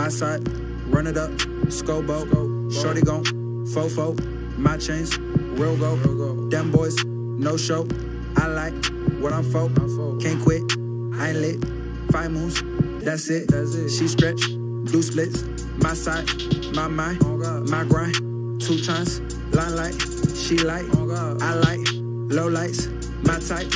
my side, run it up, Scobo, shorty gon' fofo, my chains, real go, them boys, no show, I like what I'm for, can't quit, I ain't lit, 5 moves, that's it, she stretch, do splits, my side, my mind, my grind, 2 times, line light, she like, I like, low lights, my type,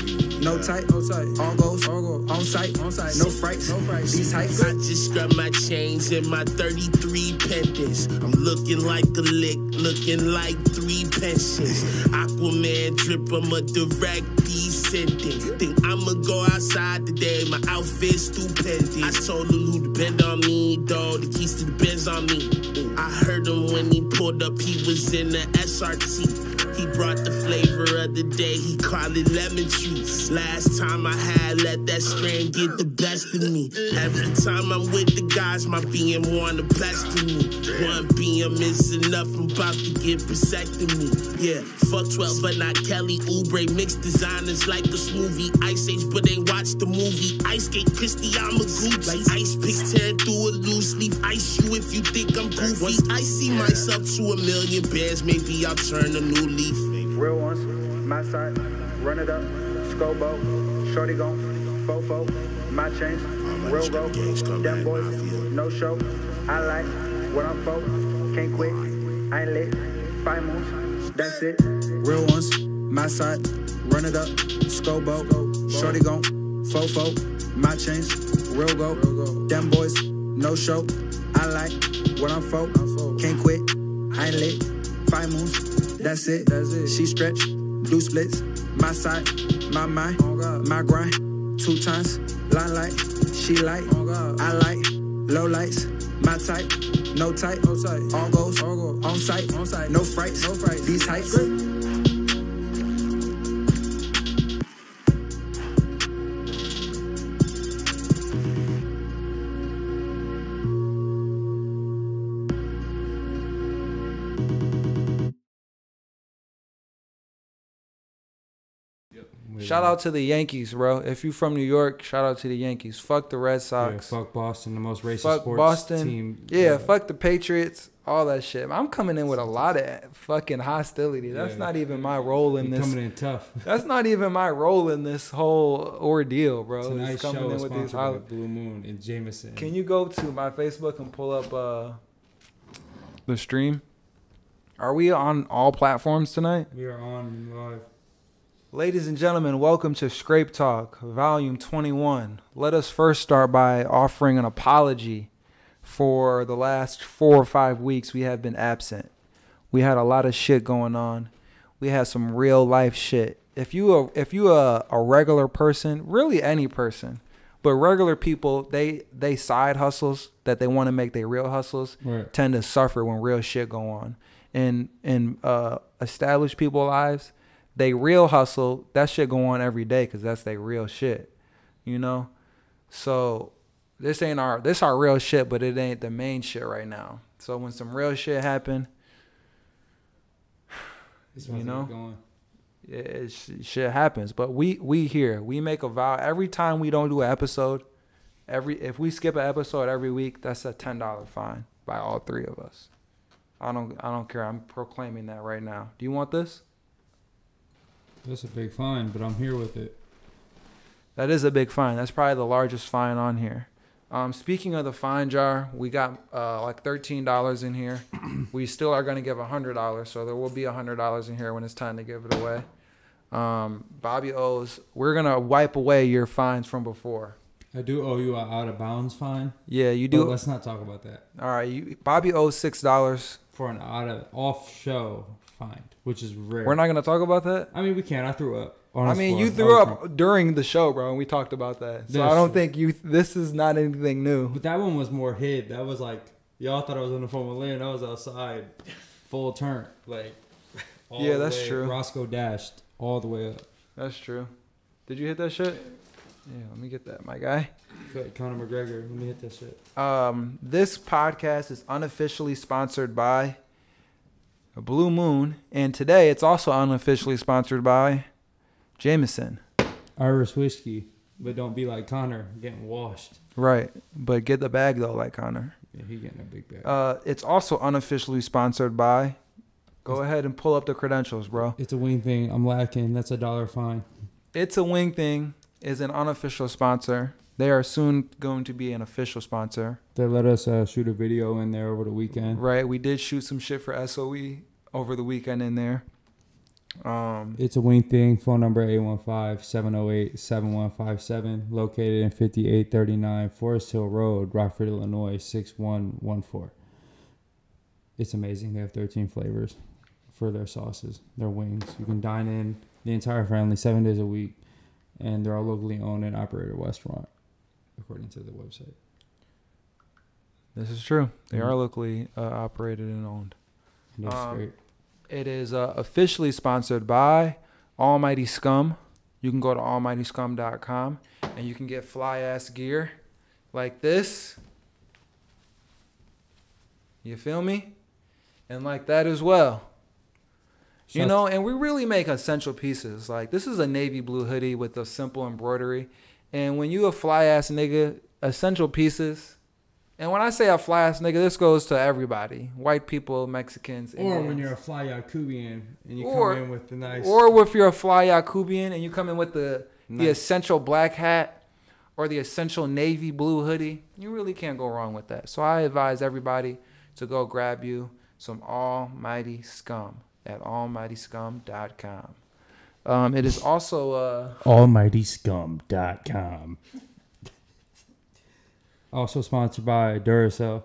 no type, all goes, on site, no frights, these heights. I just scrubbed my chains and my 33 pendants. I'm looking like a lick, looking like 3 pensions. Aquaman drip, I'm a direct descendant. Think I'ma go outside today, my outfit's stupendous. I told Lulu to bend on me, dawg, the keys to the Benz on me. I heard him when he pulled up, he was in the SRT. He brought the flavor of the day, he called it lemon juice. Last time I had let that strand get the best of me. Every time I'm with the guys, my BM wanna pester me. 1 BM is enough, I'm about to get vasectomy. Yeah, fuck 12 but not Kelly Oubre. Mixed designers like a smoothie. Ice Age but ain't watched the movie. Ice skate Christy, I'm a Gucci. Ice picks tearing through a loose leaf. Ice you if you think I'm goofy. I see myself to 1 million bands, maybe I'll turn a new leaf. Real ones, my side, run it up, Scobo, shorty gon' fofo, my chains, real go, them boys, no show, I like what I'm for, can't quit, I ain't lit, 5 moves, that's it. Real ones, my side, run it up, Scobo, shorty gon' fofo, my chains, real go, them boys, no show, I like what I'm for, can't quit, I ain't lit, 5 moves. That's it. She stretch, do splits, my side, my mind, my grind, 2 times, line light, she like, I like, low lights, my type, no type, all goes, on site, no frights, these heights. Shout out to the Yankees, bro. If you from New York, shout out to the Yankees. Fuck the Red Sox. Yeah, fuck Boston, the most racist fuck sports Boston. team. Yeah, fuck the Patriots. All that shit. I'm coming in with a lot of fucking hostility. That's not even my role in this. Coming in tough. That's not even my role in this whole ordeal, bro. Tonight's show is sponsored by these Blue Moon and Jameson. Can you go to my Facebook and pull up the stream? Are we on all platforms tonight? We are on live. Ladies and gentlemen, welcome to Scrape Talk, Volume 21. Let us first start by offering an apology for the last 4 or 5 weeks we have been absent. We had a lot of shit going on. We had some real life shit. If you a regular person, really any person, but regular people, they side hustles that they want to make their real hustles tend to suffer when real shit go on. In established people's lives, they real hustle, that shit go on every day because that's their real shit, you know? So this our real shit, but it ain't the main shit right now. So when some real shit happen, you know, shit happens. But we here, we make a vow every time we don't do an episode. If we skip an episode every week, that's a $10 fine by all 3 of us. I don't care. I'm proclaiming that right now. Do you want this? That's a big fine, but I'm here with it. That is a big fine. That's probably the largest fine on here. Speaking of the fine jar, we got like $13 in here. We still are going to give $100, so there will be $100 in here when it's time to give it away. Bobby owes. We're going to wipe away your fines from before. I do owe you an out of bounds fine. Yeah, you do. But let's not talk about that. All right, Bobby owes $6 for an off show fine, which is rare. We're not going to talk about that? I mean, we can. I threw up. You threw up during the show, bro, and we talked about that. So I don't think this is not anything new. But that one was more hid. That was like, y'all thought I was on the phone with Lynn. I was outside, full turn. Like, yeah, that's true. Roscoe dashed all the way up. That's true. Did you hit that shit? Yeah, let me get that, my guy. Conor McGregor, let me hit that shit. This podcast is unofficially sponsored by Blue Moon, and today it's also unofficially sponsored by Jameson. Irish whiskey, but don't be like Connor, getting washed. Right, but get the bag though, like Connor. Yeah, he getting a big bag. It's also unofficially sponsored by. Go ahead and pull up the credentials, bro. It's a wing thing. I'm lacking. That's $1 fine. It's a Wing Thing is an unofficial sponsor. They are soon going to be an official sponsor. They let us shoot a video in there over the weekend. Right. We did shoot some shit for SOE over the weekend in there. It's a wing thing. Phone number 815-708-7157. Located in 5839 Forest Hill Road, Rockford, Illinois 6114. It's amazing. They have 13 flavors for their sauces, their wings. You can dine in the entire family 7 days a week, and they're a locally owned and operated restaurant, according to the website. This is true. They are locally operated and owned. And it's great. It is officially sponsored by Almighty Scum. You can go to almightyscum.com and you can get fly ass gear like this. You feel me? And like that as well. You know, and we really make essential pieces. Like this is a navy blue hoodie with a simple embroidery. And when you a fly ass nigga, essential pieces. And when I say a fly ass nigga, this goes to everybody. White people, Mexicans. Or Indians. when you're a fly Yakubian and you come in with the nice... Or if you're a fly Yakubian and you come in with the essential black hat or the essential navy blue hoodie, you really can't go wrong with that. So I advise everybody to go grab you some Almighty Scum at almightyscum.com. It is also... almightyscum.com. Also sponsored by Duracell.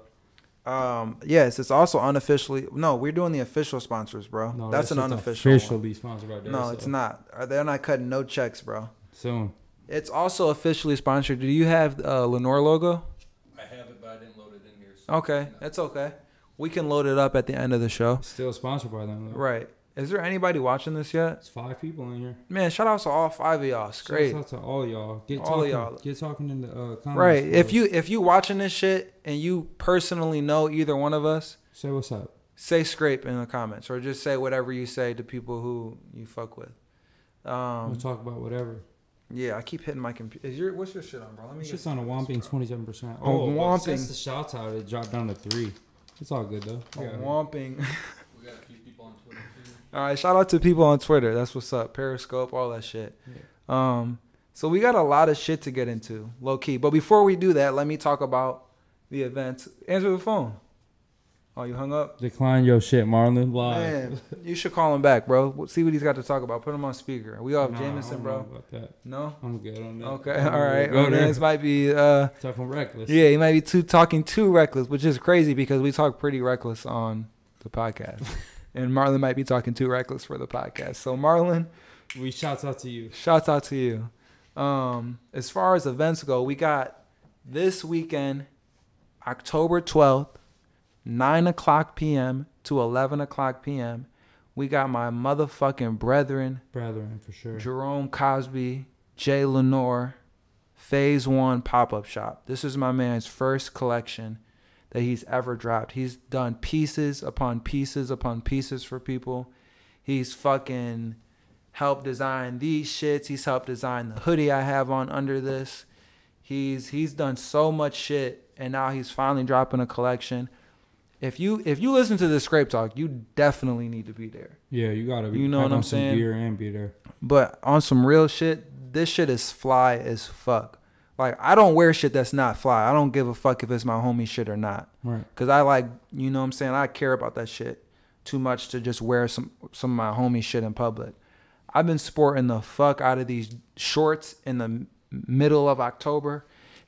Yes, it's also unofficially. No, we're doing the official sponsors, bro. No, that's an unofficial. Officially sponsored by Duracell. No, it's not. They're not cutting no checks, bro. Soon. It's also officially sponsored. Do you have Lenore logo? I have it, but I didn't load it in here. So Okay, it's okay. We can load it up at the end of the show. It's still sponsored by them, though. Right. Is there anybody watching this yet? It's 5 people in here. Man, shout out to all 5 of y'all. It's great. Shout out to all y'all. All of y'all. Get talking in the comments. Right. If you watching this shit and you personally know either one of us, say what's up. say scrape in the comments or just say whatever you say to people who you fuck with. We'll talk about whatever. Yeah, I keep hitting my computer. What's your shit on, bro? Let me. It's get just on a Whomping 27%. Oh, Whomping. Since the shouts out, it dropped down to 3. It's all good though. Whomping. we got a few people on Twitter too. All right, shout out to people on Twitter. That's what's up. Periscope, all that shit. Yeah. So we got a lot of shit to get into, low key. But before we do that, let me talk about the events. Answer the phone. Oh, you hung up? Decline your shit, Marlon. Live. Man, you should call him back, bro. See what he's got to talk about. Put him on speaker. We all have Nah, Jameson, I don't bro. know about that. No? I'm good on that. Okay, all right. Go there. This might be Talking reckless. yeah, he might be talking too reckless, which is crazy because we talk pretty reckless on the podcast. And Marlon might be talking too reckless for the podcast. So Marlon, We shouts out to you. shouts out to you. As far as events go, we got this weekend, October 12th, 9 o'clock p.m. to 11 o'clock p.m. We got my motherfucking brethren, For sure. Jerome Cosby, Jay Lenore, Phase 1 pop-up shop. This is my man's first collection that he's ever dropped. He's done pieces upon pieces upon pieces for people. He's fucking helped design these shits. He's helped design the hoodie I have on under this. He's done so much shit, and now he's finally dropping a collection. If you listen to this Scrape Talk, you definitely need to be there. Yeah, you gotta be. You know what I'm saying? Gear and be there. But on some real shit, this shit is fly as fuck. Like, I don't wear shit that's not fly. I don't give a fuck if it's my homie shit or not. Right. Because I like, you know what I'm saying? I care about that shit too much to just wear some of my homie shit in public. I've been sporting the fuck out of these shorts in the middle of October.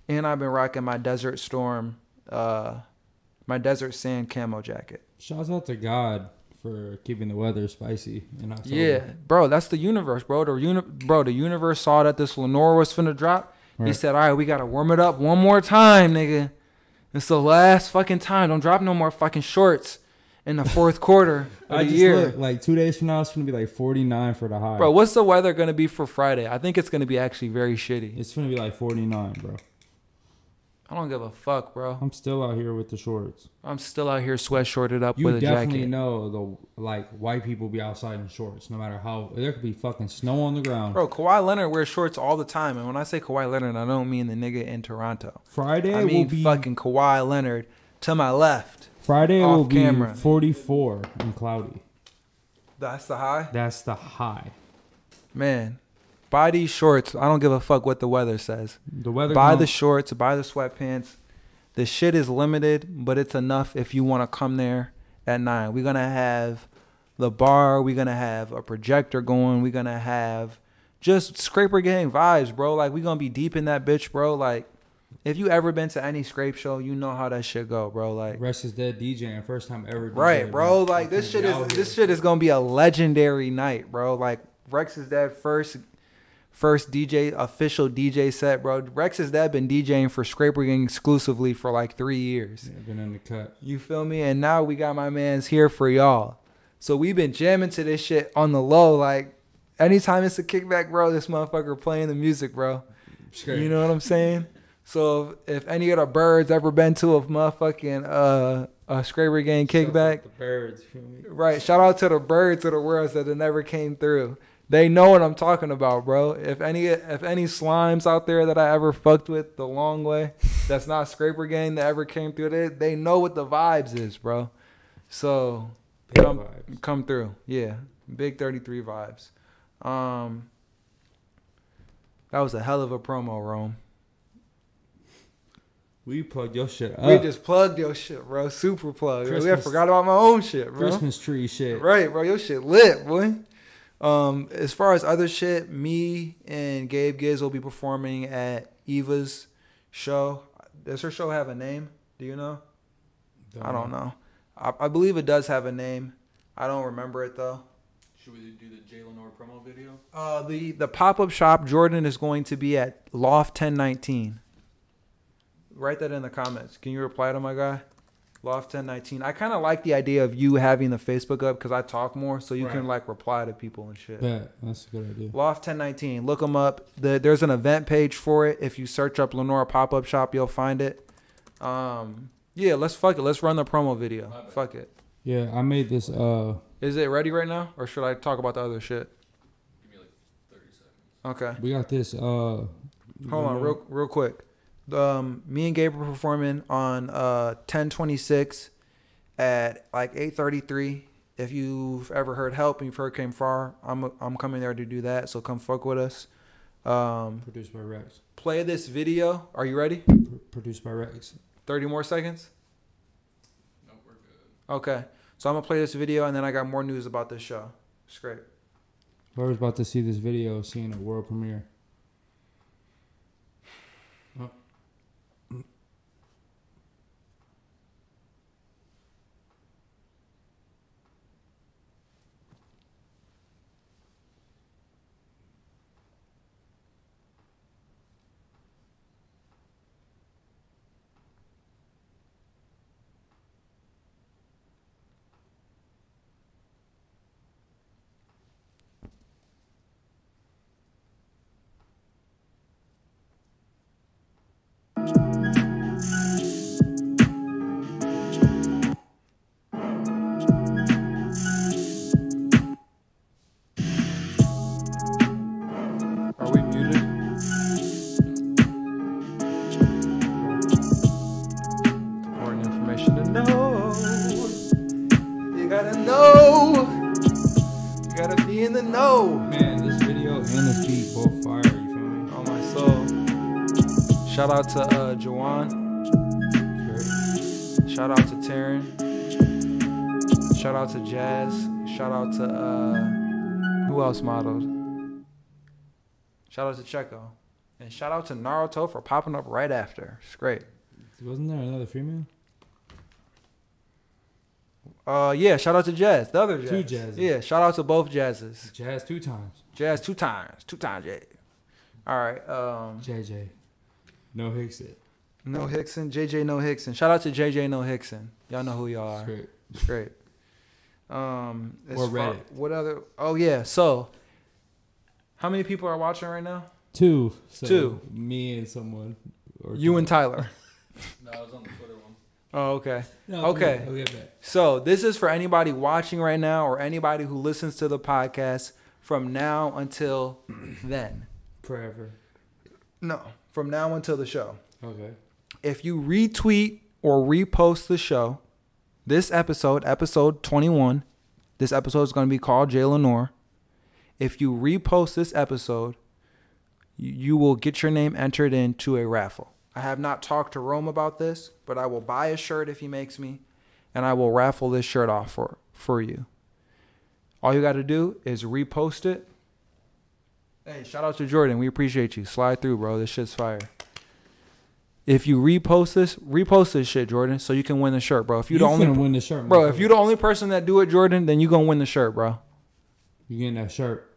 And I've been rocking my Desert Storm, my Desert Sand camo jacket. Shouts out to God for keeping the weather spicy in October. Yeah, bro, that's the universe, bro. The universe saw that this Lenore was finna drop. Right. He said, all right, we got to warm it up one more time, nigga. It's the last fucking time. Don't drop no more fucking shorts in the fourth quarter of the year. Look, like 2 days from now, it's going to be like 49 for the high. Bro, what's the weather going to be for Friday? I think it's going to be actually very shitty. It's going to be like 49, bro. I don't give a fuck, bro. I'm still out here with the shorts. I'm still out here sweat-shorted up You with a definitely jacket. know white people be outside in shorts, no matter how. There could be fucking snow on the ground. Bro, Kawhi Leonard wears shorts all the time. And when I say Kawhi Leonard, I don't mean the nigga in Toronto. Friday I mean will be fucking Kawhi Leonard, To my left. Friday Off will be camera. 44 and cloudy. That's the high? That's the high. Man, buy these shorts. I don't give a fuck what the weather says. The weather. Buy the shorts, buy the sweatpants. The shit is limited, but it's enough if you want to come there at 9. We're going to have the bar. We're going to have a projector going. We're going to have just Scraper Gang vibes, bro. Like, we're going to be deep in that bitch, bro. Like, if you ever been to any Scrape show, you know how that shit go, bro. Like, Rex is Dead DJing. First time ever. right, bro. Like, this shit is going to be a legendary night, bro. Like, Rex is Dead first DJ, official DJ set, bro. Rex is Dead been DJing for Scraper Gang exclusively for like 3 years. Yeah, been in the cut. You feel me? And now we got my mans here for y'all. So we been jamming to this shit on the low. Like, anytime it's a kickback, bro, this motherfucker playing the music, bro. You know what I'm saying? So if any of the birds ever been to a motherfucking a Scraper Gang kickback, The birds, feel me? right? Shout out to the birds of the world that never came through. They know what I'm talking about, bro. If any slimes out there that I ever fucked with the long way, that's not Scraper Gang that ever came through, they know what the vibes is, bro. So Big vibes. come through, yeah. Big 33 vibes. That was a hell of a promo, Rome. We plugged your shit up. We just plugged your shit, bro. Super plug. I Christmas- forgot about my own shit, bro. Christmas tree shit. Right, bro. Your shit lit, boy. As far as other shit, me and Gabe Giz will be performing at Eva's show. Does her show have a name? Do you know? I don't know. I believe it does have a name. I don't remember it though. Should we do the Jay Lenore promo video? The pop-up shop, Jordan, is going to be at Loft 1019. Write that in the comments. Can you reply to my guy? Loft 1019. I kind of like the idea of you having the Facebook up because I talk more, so you can like reply to people and shit. Yeah, that's a good idea. Loft 1019. Look them up. There's an event page for it. If you search up Lenora Pop-Up Shop, you'll find it. Yeah, let's run the promo video. Fuck it. Yeah, I made this. Is it ready right now, or should I talk about the other shit? Give me like 30 seconds. Okay. We got this. Hold on, real quick. Me and Gabe are performing on 10/26 at like 8:33. If you've ever heard Help and you've heard Came Far, I'm coming there to do that. So come fuck with us. Produced by Rex. Play this video. Are you ready? Produced by Rex. 30 more seconds. No, we're good. Okay. So I'm gonna play this video and then I got more news about this show. It's great. Whoever's about to see this video, seeing a world premiere. Are we muted? Important information to know. You gotta know. You gotta be in the know. Man, this video and this beat both fire. You feel me? On my soul. Shout out to Jawan. Shout out to Taryn. Shout out to Jazz. Shout out to who else modeled? Shout out to Checo. And shout out to Naruto for popping up right after. It's great. Wasn't there another female? Yeah, shout out to Jazz. The other Jazz. Two Jazzes. Yeah, shout out to both Jazzes. Jazz 2 times. Jazz two times. Jay. All right. JJ. No Hickson. No Hickson. JJ No Hickson. Shout out to JJ No Hickson. Y'all know who y'all are. Straight. It's great. Or Reddit. What other? Oh yeah. So, how many people are watching right now? 2. So Two. Me and someone. Or You and Tyler. No, I was on the Twitter one. Oh, okay. No, Okay. I'll get back. So this is for anybody watching right now or anybody who listens to the podcast from now until then. Forever. No, from now until the show. Okay. If you retweet or repost the show. This episode 21, this episode is going to be called Jay Lenore. If you repost this episode, you will get your name entered into a raffle. I have not talked to Rome about this, but I will buy a shirt if he makes me, and I will raffle this shirt off for you. All you got to do is repost it. Hey, shout out to Jordan. We appreciate you. Slide through, bro. This shit's fire. If you repost this shit, Jordan, so you can win the shirt, bro. If you're win the shirt, bro. If you're the only person that do it, Jordan, then you gonna win the shirt, bro. You getting that shirt?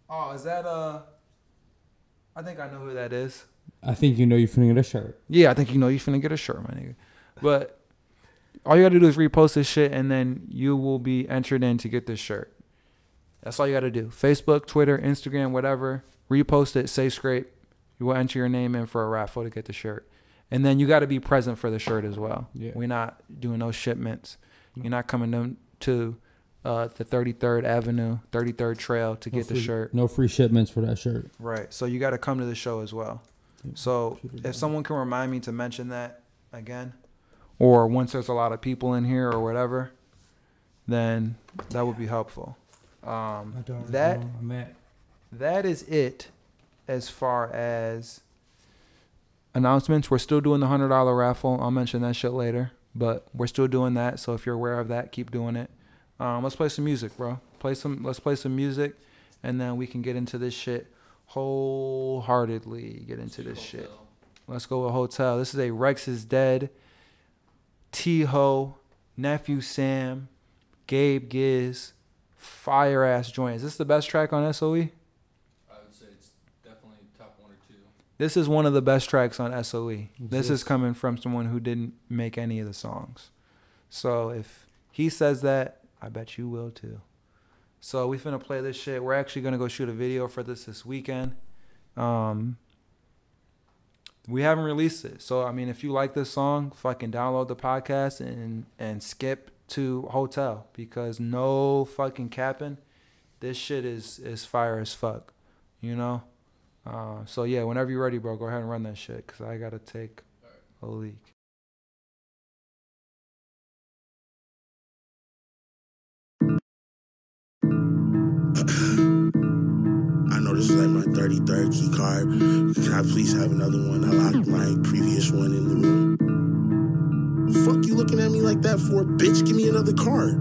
Oh, is that I think I know who that is. I think you know you're finna get a shirt. Yeah, I think you know you're finna get a shirt, my nigga. But all you gotta do is repost this shit, and then you will be entered in to get this shirt. That's all you gotta do. Facebook, Twitter, Instagram, whatever. Repost it. Say Scrape. You will enter your name in for a raffle to get the shirt. And then you got to be present for the shirt as well. Yeah. We're not doing no shipments. You're not coming to the 33rd Avenue, 33rd Trail to get the shirt. No free shipments for that shirt. Right. So you got to come to the show as well. Yeah. So if someone can remind me to mention that again, or once there's a lot of people in here or whatever, then that would be helpful. That is it. As far as announcements, we're still doing the $100 raffle. I'll mention that shit later, but we're still doing that. So if you're aware of that, keep doing it. Let's play some music, bro. Let's play some music, and then we can get into this shit wholeheartedly. Get into this shit. Let's go with Hotel. This is a Rex is Dead, T-Ho, Nephew Sam, Gabe Giz, fire ass joint. Is this the best track on SOE? This is one of the best tracks on SOE. This is coming from someone who didn't make any of the songs. So if he says that, I bet you will too. So we finna play this shit. We're actually gonna go shoot a video for this weekend. We haven't released it. So I mean, if you like this song, fucking download the podcast and skip to Hotel, because no fucking capping, this shit is fire as fuck. You know? So yeah, whenever you're ready, bro, go ahead and run that shit, because I gotta take a leak. I know this is like my 33rd key card. Can I please have another one? I locked my previous one in the room. Fuck you looking at me like that for, bitch? Give me another card.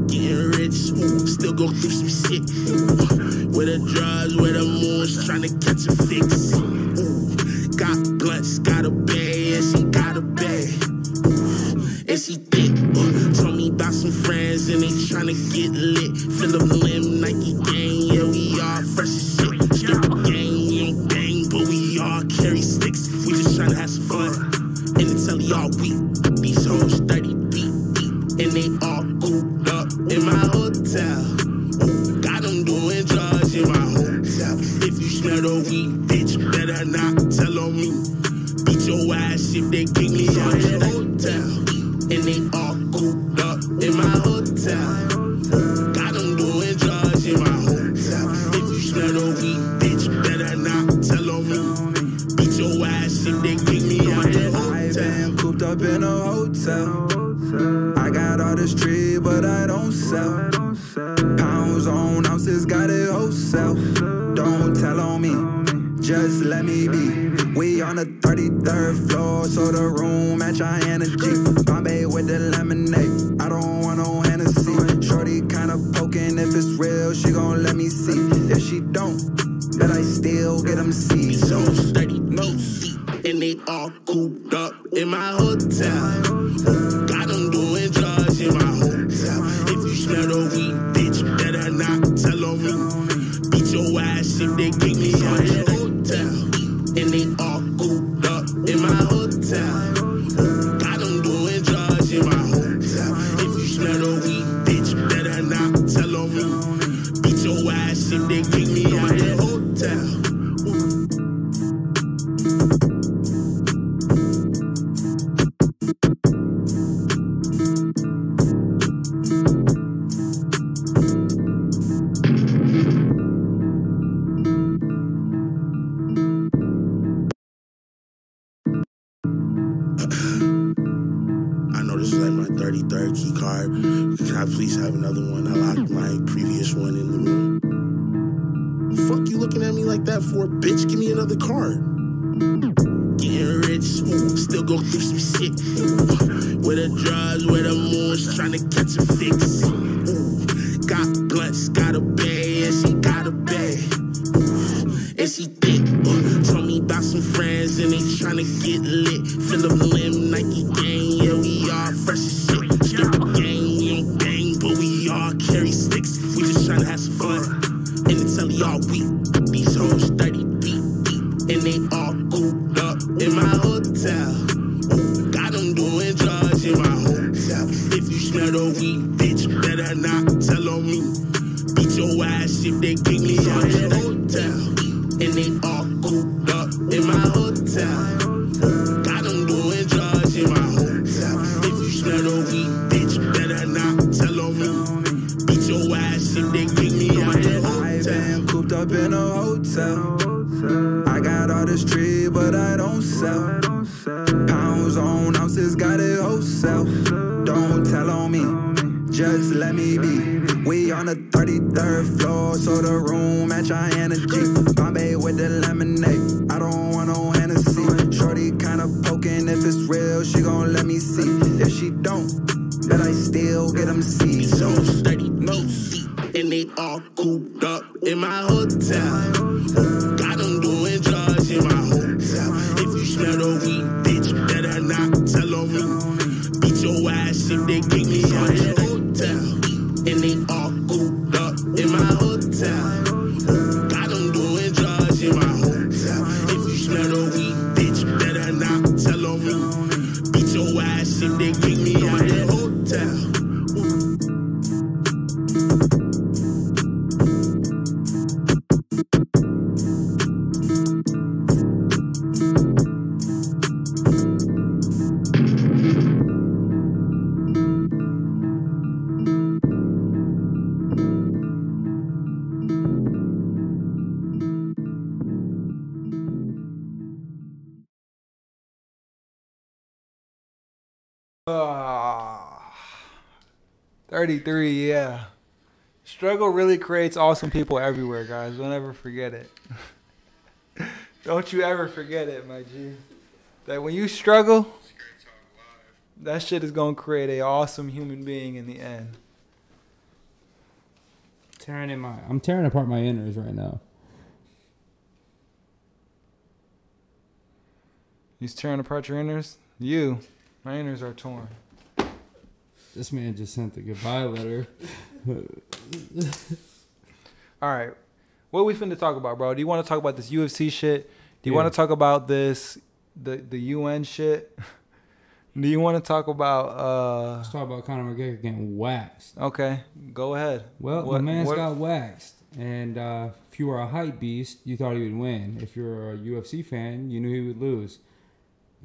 Getting rich, ooh, still go through some shit. Ooh, where the drugs, where the moons, trying to catch a fix. Ooh, got blunts, got a bag, and she got a bag. Ooh, and she thick. Told me about some friends, and they trying to get lit. Philip Lim, Nike gang, yeah, we all fresh as shit. Skip the gang, we don't bang, but we all carry sticks. We just trying to have some fun, and it's telly all week. These hoes 30 deep, and they all cooped up in my hotel. Ooh, got them doing drugs in my hotel. If you smell the weed, bitch, better not tell on me. Beat your ass if they kick me out the hotel. And they all cooped up in my hotel. Ooh, got them doing drugs in my hotel. If you smell the weed, bitch, better not tell on me. Beat your ass if they kick me out the hotel. I been cooped up in a hotel. I got all this tree, but I don't sell. Pounds on ounces, got it wholesale. Don't tell on me, just let me be. We on the 33rd floor, so the room match our energy. Bombay with the lemonade, I don't want no Hennessy. Shorty kinda poking, if it's real, she gon' let me see. If she don't, then I still get them seeds. So 30 deep, and they all cooped up in my hotel. Got them doing drugs in my hotel. If you smell the weed, bitch, better not tell on me. Beat your ass if they kick me out the hotel. And they all cooped up in my hotel. Got them doing drugs in my hotel. If you smell the weed, bitch, better not tell on me. Beat your ass if they kick me out the hotel. like my 33rd key card. Can I please have another one? I locked my previous one in the room. Fuck you looking at me like that for, bitch? Give me another card. Getting rich, ooh, still go through some shit. Ooh, where the drugs, where the moons, trying to catch a fix. Ooh, got blunts, got a bag, and she got a bag. And she thick, told me about some friends and they tryna get lit. Philip Lim, Nike gang, yeah, we all fresh as shit. Skip the gang, we don't bang, but we all carry sticks. We just tryna have some fun, and the telly all weak. These hoes 30 deep, and they all cooped up in my hotel. Ooh, got them doing drugs in my hotel. If you smell the weed, bitch, better not tell on me. Beat your ass if they kick me out the hotel. And they all cooped up in my hotel. Got them doing drugs in my hotel. If you smell the weed, bitch, better not tell on me. Beat your ass if they kick me out the hotel. I been cooped up in a hotel. I got all this tree, but I don't sell. Pounds on ounces, got it wholesale. Don't tell on me, just let me be. We on the 33rd floor, so the room match our energy. Bombay with the lemonade, I don't want no Hennessy. Shorty kinda poking, if it's real, she gon' let me see. If she don't, but I still get them seeds. These hoes 30 deep, and they all cooped up in my hotel. Got them doing drugs in my hotel. If you smell the weed, bitch, better not tell on me. Beat your ass if they kick me out the hotel. And they all cooped up in my hotel. Got them doing drugs in my hotel. If you smell the weed, bitch, better not tell on me. Beat your ass if they kick me out the hotel. Ah, 33, yeah. Struggle really creates awesome people everywhere, guys. Don't ever forget it. Don't you ever forget it, my G. That when you struggle, that shit is going to create an awesome human being in the end. I'm tearing apart my inners right now. He's tearing apart your inners? You. My inners are torn. This man just sent the goodbye letter. All right. What are we finna talk about, bro? Do you want to talk about this UFC shit? Do you want to talk about this, the UN shit? Do you want to talk about... Let's talk about Conor McGregor getting waxed. Okay. Go ahead. Well, the man's got waxed. And if you were a hype beast, you thought he would win. If you're a UFC fan, you knew he would lose.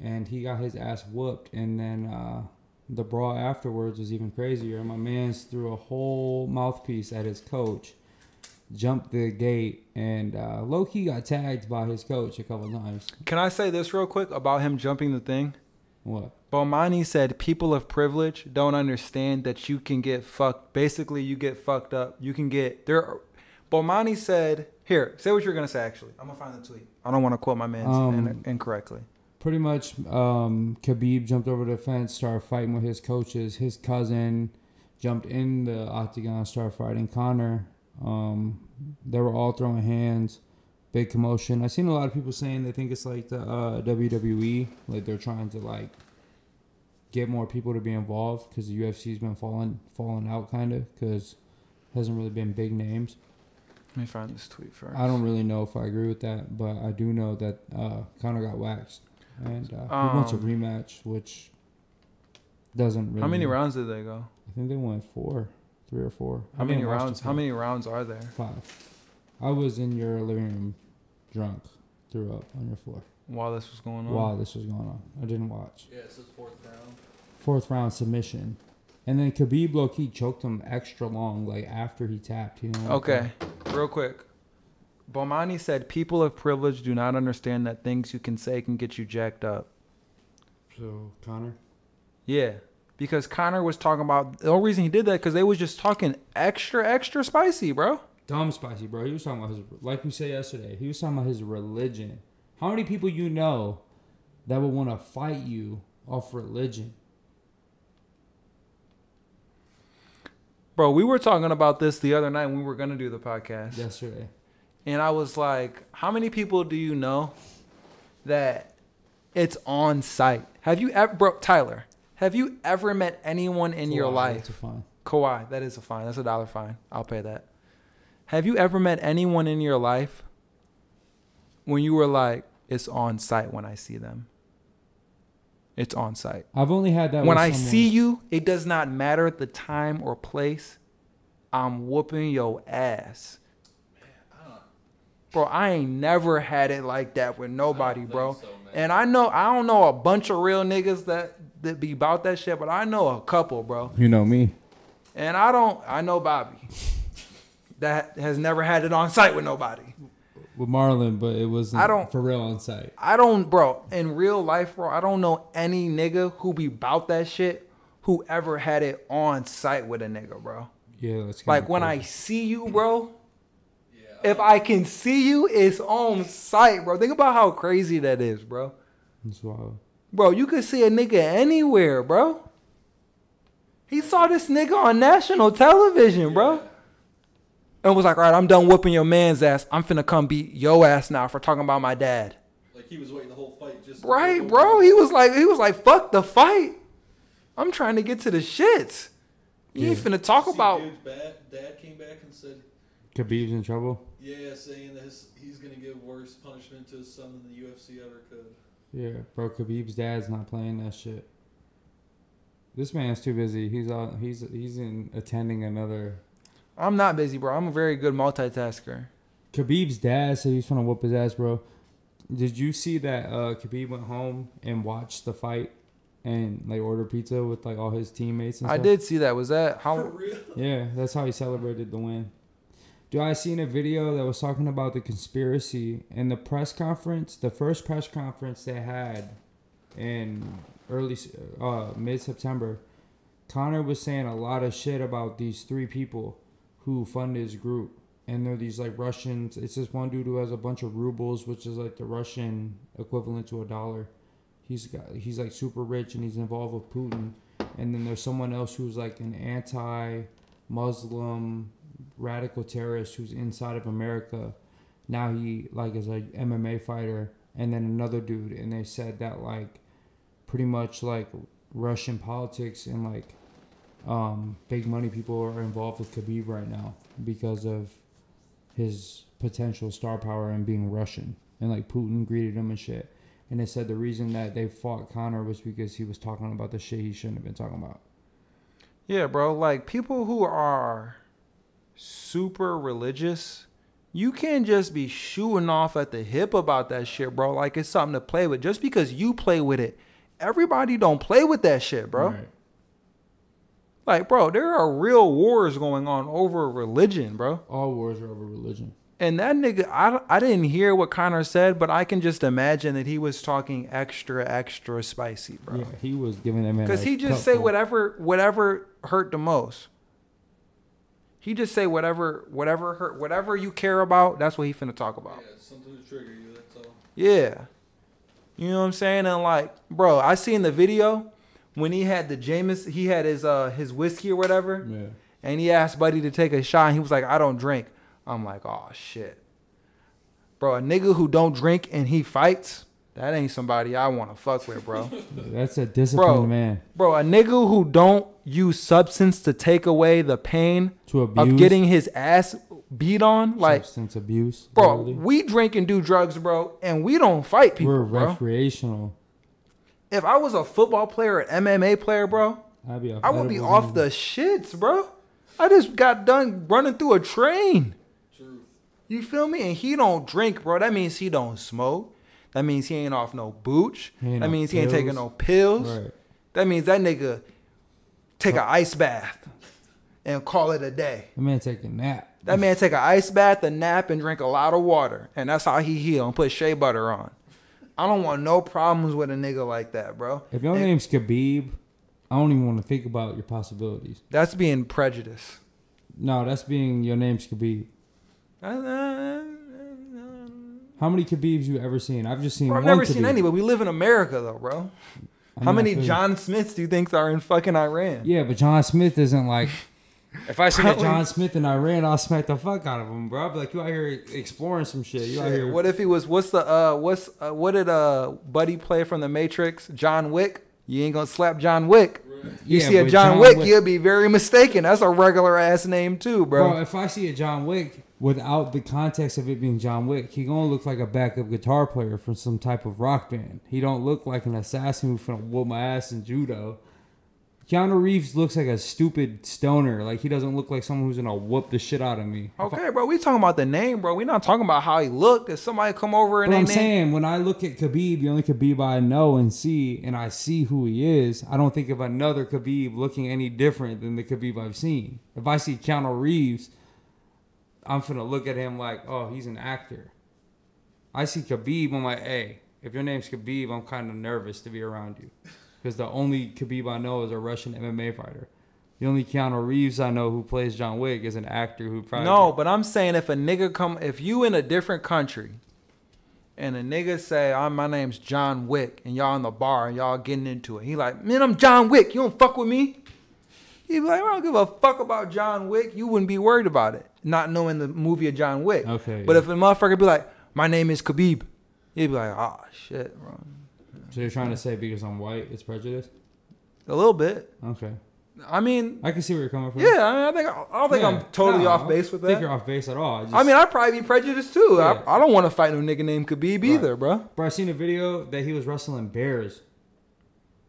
And he got his ass whooped. And then the brawl afterwards was even crazier. My man's threw a whole mouthpiece at his coach, jumped the gate, and low-key got tagged by his coach a couple times. Can I say this real quick about him jumping the thing? What? Bomani said people of privilege don't understand that you can get fucked. Basically, you get fucked up. You can get... Bomani said... Here, say what you're going to say, actually. I'm going to find the tweet. I don't want to quote my man incorrectly. Pretty much, Khabib jumped over the fence, started fighting with his coaches. His cousin jumped in the octagon, started fighting Conor. They were all throwing hands, big commotion. I've seen a lot of people saying they think it's like the WWE, like they're trying to like get more people to be involved because the UFC's been falling out kind of because it hasn't really been big names. Let me find this tweet first. I don't really know if I agree with that, but I do know that Conor got waxed. And he wants a rematch, which doesn't really... How many rounds did they go? I think they went 3 or 4. How many rounds? How many rounds are there? 5. I was in your living room, drunk, threw up on your floor. While this was going on? I didn't watch. Yeah, it says 4th round. 4th round submission. And then Khabib low-key choked him extra long, like after he tapped. Okay, real quick. Bomani said people of privilege do not understand that things you can say can get you jacked up. So, Conor? Yeah. because Conor was talking about the only reason he did that because they was just talking extra spicy, bro. Dumb spicy, bro. He was talking about his, like we said yesterday, he was talking about his religion. How many people you know that would want to fight you off religion? Bro, we were talking about this the other night when we were going to do the podcast. Yesterday. And I was like, how many people do you know that it's on site? Have you ever, bro, Tyler, have you ever met anyone in your life? That's a fine. Kawhi, that is a fine. That's $1 fine. I'll pay that. Have you ever met anyone in your life when you were like, it's on site when I see them? It's on site. I've only had that when with I someone. see you, it does not matter the time or place. I'm whooping your ass. Bro, I ain't never had it like that with nobody, bro. So, and I don't know a bunch of real niggas that be about that shit, but I know a couple, bro. You know me. And I know Bobby. That has never had it on site with nobody. With Marlon, but it wasn't I don't- for real on site. I don't, bro, in real life, bro, I don't know any nigga who be about that shit who ever had it on site with a nigga, bro. Yeah, that's Like when I see you, bro, yeah. if I can see you, it's on site, bro. Think about how crazy that is, bro. That's wild. Bro, you could see a nigga anywhere, bro. He saw this nigga on national television, bro. And was like, all right, I'm done whooping your man's ass. I'm finna come beat your ass now for talking about my dad. Like he was waiting the whole fight just. Right, bro. He was like, fuck the fight. I'm trying to get to the shits. You ain't finna talk about. Dude's dad came back and said, Khabib's in trouble. yeah, saying that he's gonna give worse punishment to his son than the UFC ever could. Yeah, bro. Khabib's dad's not playing that shit. This man's too busy. He's out. He's in attending another. I'm not busy, bro. I'm a very good multitasker. Khabib's dad said he's trying to whoop his ass, bro. Did you see that Khabib went home and watched the fight and like ordered pizza with like all his teammates and stuff? I did see that. Was that For how? real? Yeah, that's how he celebrated the win. Dude, I seen a video that was talking about the conspiracy in the press conference, the first press conference they had in early mid-September. Conor was saying a lot of shit about these three people who fund his group, and they're these like Russians. It's this one dude who has a bunch of rubles, which is like the Russian equivalent to $1. He's like super rich and he's involved with Putin. And then there's someone else who's like an anti-Muslim radical terrorist who's inside of America. Now he like is a MMA fighter. And then another dude, and they said that like pretty much like Russian politics and like big money people are involved with Khabib right now because of his potential star power and being Russian. And like Putin greeted him and shit. And they said the reason that they fought Conor was because he was talking about the shit he shouldn't have been talking about. Yeah, bro. Like people who are super religious, you can't just be shooting off at the hip about that shit, bro. Like it's something to play with. Just because you play with it, everybody don't play with that shit, bro. Right. Like, bro, there are real wars going on over religion, bro. All wars are over religion. And that nigga, I didn't hear what Conor said, but I can just imagine that he was talking extra spicy, bro. Yeah, he was giving that man. Because a he just say cupful. whatever hurt the most. He just say whatever hurt, whatever you care about. That's what he finna talk about. Yeah, something to trigger you. That's all. Yeah, you know what I'm saying. And like, bro, I seen the video when he had the Jameson. He had his whiskey or whatever, Yeah. and he asked Buddy to take a shot. And he was like, "I don't drink." I'm like, "Oh shit, bro, a nigga who don't drink and he fights, that ain't somebody I want to fuck with, bro." That's a disciplined man. Bro, a nigga who don't use substance to take away the pain To abuse. of getting his ass beat on, like, Substance abuse. bro, literally. we drink and do drugs, bro, and we don't fight people, We're bro. recreational. If I was a football player, an MMA player, bro, I would be off the shits, bro. I just got done running through a train. Truth. You feel me? And he don't drink, bro. That means he don't smoke. That means he ain't off no booch. He ain't That off means he ain't pills. taking no pills. Right. That means that nigga take an ice bath and call it a day. The man take a nap. That man take an ice bath, a nap, and drink a lot of water. And that's how he heal and put shea butter on. I don't want no problems with a nigga like that, bro. If your And- name's Khabib, I don't even want to think about your possibilities. That's being prejudiced. No, that's being your name's Khabib. How many Khabibs you ever seen? I've just seen Bro, one I've never Khabib. seen any, but we live in America, though, bro. How many John Smiths do you think are in fucking Iran? Yeah, but John Smith isn't like... If I see a John Smith in Iran, I'll smack the fuck out of him, bro. I'll be like, you out here exploring some shit. You out here... What if he was... What did Buddy play from The Matrix? John Wick? You ain't gonna slap John Wick. You see a John Wick, you'll be very mistaken. That's a regular ass name too, bro. Bro, if I see a John Wick without the context of it being John Wick, he gonna look like a backup guitar player from some type of rock band. He don't look like an assassin who's gonna whoop my ass in judo. Keanu Reeves looks like a stupid stoner. Like, he doesn't look like someone who's gonna whoop the shit out of me. Okay, bro, we talking about the name, bro. We not talking about how he looked. If somebody come over and But I'm saying, when I look at Khabib, the only Khabib I know and see, and I see who he is, I don't think of another Khabib looking any different than the Khabib I've seen. If I see Keanu Reeves, I'm finna look at him like, oh, he's an actor. I see Khabib, I'm like, hey, if your name's Khabib, I'm kind of nervous to be around you. Because the only Khabib I know is a Russian MMA fighter. The only Keanu Reeves I know who plays John Wick is an actor who probably... No, but I'm saying if you in a different country and a nigga say, my name's John Wick, and y'all in the bar and y'all getting into it. He like, man, I'm John Wick. You don't fuck with me? He be like, I don't give a fuck about John Wick. You wouldn't be worried about it, not knowing the movie of John Wick. Okay. But if a motherfucker be like, my name is Khabib, he'd be like, oh, shit, bro. So you're trying to say because I'm white, it's prejudice? A little bit. Okay. I mean, I can see where you're coming from. Yeah, I don't think I'm totally off base with that. I think you're off base at all. I mean, I'd probably be prejudiced too. Yeah. I don't want to fight no nigga named Khabib either, bro. Bro, I seen a video that he was wrestling bears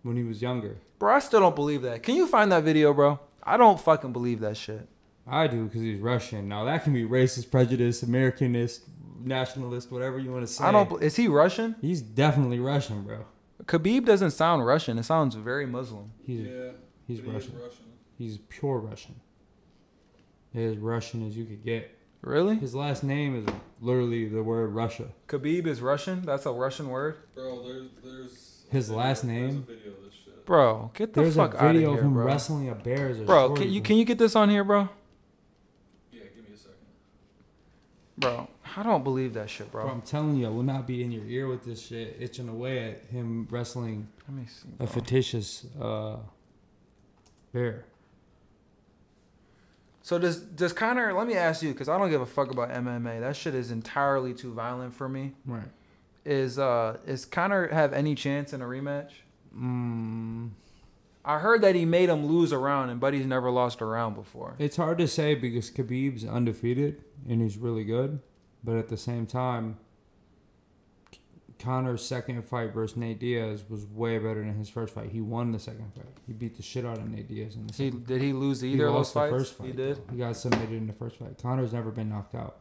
when he was younger. Bro, I still don't believe that. Can you find that video, bro? I don't fucking believe that shit. I do, because he's Russian. Now, that can be racist, prejudice, Americanist, nationalist, whatever you want to say. Is he Russian? He's definitely Russian, bro. Khabib doesn't sound Russian. It sounds very Muslim. He's Russian. He's pure Russian. As Russian as you could get. Really? His last name is literally the word Russia. Khabib is Russian? That's a Russian word? Bro, there's his last name? There's a video of this shit. Bro, get the fuck out of here, bro. There's a video of him wrestling a bear. Bro, can you get this on here, bro? Yeah, give me a second. Bro, I don't believe that shit, bro. I'm telling you, I will not be in your ear with this shit, itching away at him wrestling a fictitious bear. So does Conor, let me ask you, because I don't give a fuck about MMA. That shit is entirely too violent for me. Right. Is Conor have any chance in a rematch? I heard that he made him lose a round, and Buddy's never lost a round before. It's hard to say because Khabib's undefeated, and he's really good. But at the same time, Conor's second fight versus Nate Diaz was way better than his first fight. He won the second fight. He beat the shit out of Nate Diaz in the second. Did he lose either of those fights? The first fight, he did. He got submitted in the first fight. Conor's never been knocked out,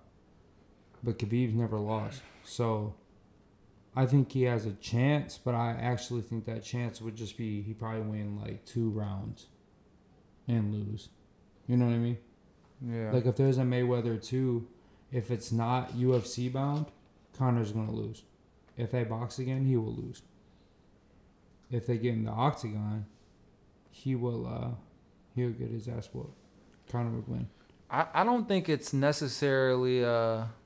but Khabib's never lost. So I think he has a chance, but I actually think that chance would just be he probably win like 2 rounds and lose. You know what I mean? Yeah. Like if there's a Mayweather 2, if it's not UFC bound, Conor's gonna lose. If they box again, he will lose. If they get in the octagon, he'll get his ass whooped. Conor would win. I don't think it's necessarily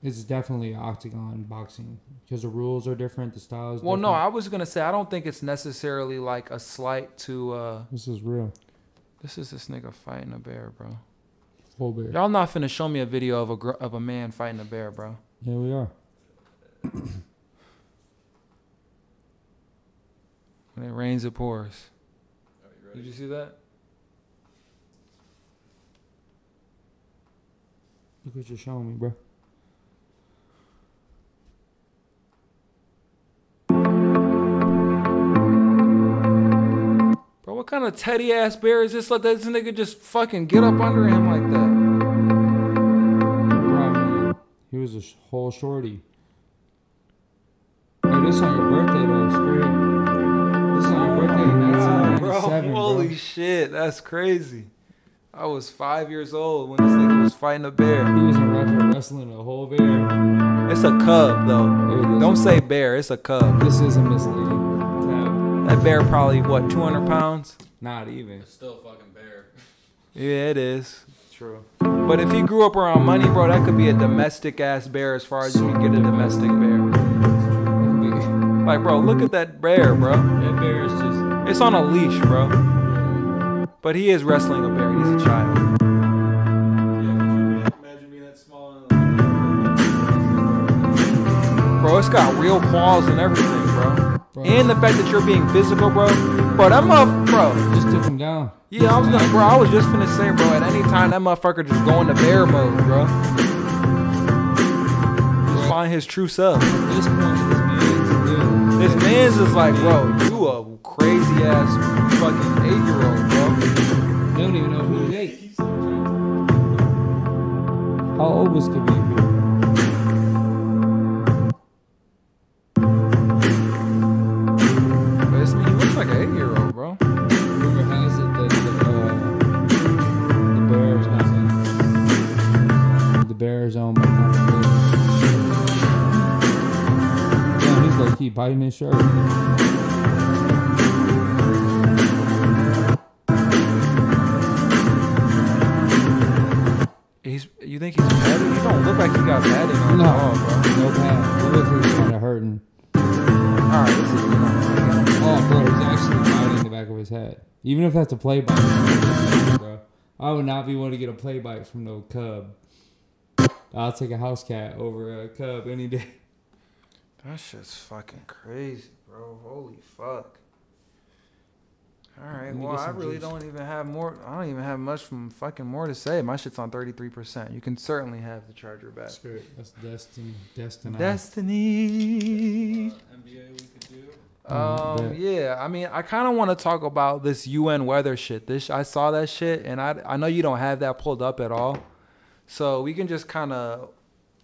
It's definitely octagon boxing because the rules are different, the styles. Well, no, I was gonna say I don't think it's necessarily like a slight to. This is real. This is this nigga fighting a bear, bro. Full bear. Y'all not finna show me a video of a man fighting a bear, bro. Yeah, we are. When it rains, it pours. Did you see that? Look what you're showing me, bro. Bro, what kind of teddy ass bear is this? Let this nigga just fucking get up under him like that. Bro, man, he was a whole shorty. Hey, this on your birthday though, straight. This on your birthday in 1997, bro. Holy shit, that's crazy. I was 5 years old when this nigga was fighting a bear. He was in Russia wrestling a whole bear. It's a cub, though. Don't say bear. It's a cub. This isn't misleading. That bear probably, what, 200 pounds? Not even. It's still a fucking bear. Yeah, it is. True. But if he grew up around money, bro, that could be a domestic ass bear as far as you can get a domestic bear. Like, bro, look at that bear, bro. That bear is just. It's on a leash, bro. But he is wrestling a bear. He's a child. Yeah, imagine being that small. Bro, it's got real claws and everything, bro. And the fact that you're being physical, bro. Bro, that bro. Just took him down. Yeah, I was just finna say, bro, at any time that motherfucker just go into bear mode, bro. Just find his true self. At this point, This man's is like, bro, you a crazy ass fucking 8-year-old, bro. they don't even know who he ate. How old was Khabib here? But he looks like an 8-year-old, bro. Rumor has it that the Bears owned by Conor McGregor. Damn, he's low key biting his shirt. You think he's padding? He don't look like he got padding on at all, bro. No pad. It looks like he's kind of hurting. Alright, this is Oh, bro, he's actually biting the back of his head. Even if that's a play bite, bro. I would not be one to get a play bite from no cub. I'll take a house cat over a cub any day. That shit's fucking crazy, bro. Holy fuck. Alright, well, I really don't even have more. I don't even have much from fucking more to say. My shit's on 33%. You can certainly have the charger back. That's destiny. Destiny. Destiny. NBA we could do. Yeah, I mean, I kind of want to talk about this UN weather shit. I saw that shit, and I know you don't have that pulled up at all, so we can just kind of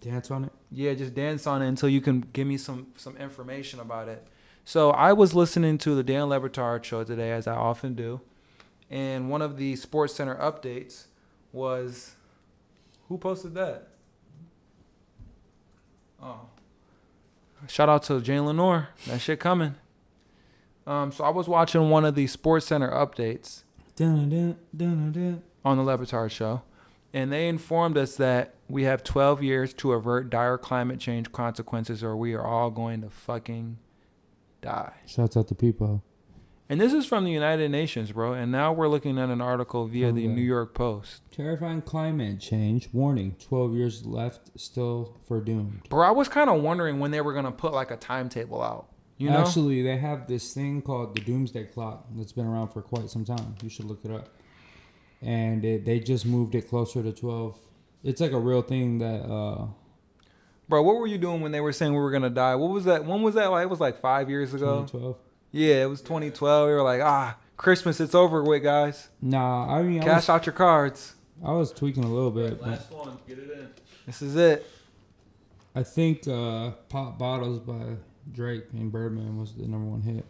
Dance on it? Yeah, just dance on it until you can give me some information about it. So I was listening to the Dan Le Batard show today, as I often do, and one of the Sports Center updates was, who posted that? Oh, shout out to Jane Lenore. That shit coming. So I was watching one of the Sports Center updates on the Le Batard show, and they informed us that we have 12 years to avert dire climate change consequences, or we are all going to fucking die. Shouts out to people. And this is from the United Nations, bro. And now we're looking at an article via the New York Post. Terrifying climate change. Warning. 12 years left still for doomed. Bro, I was kind of wondering when they were going to put like a timetable out. You know? Actually, they have this thing called the Doomsday Clock that's been around for quite some time. You should look it up. And they just moved it closer to 12. It's like a real thing that... Bro, what were you doing when they were saying we were going to die? What was that? When was that? Like, it was like 5 years ago. 2012. Yeah, it was 2012. We were like, Christmas, it's over with, guys. Nah, I mean... Cash out your cards. I was tweaking a little bit. Last one. Get it in. This is it. I think Pop Bottles by Drake and Birdman was the #1 hit.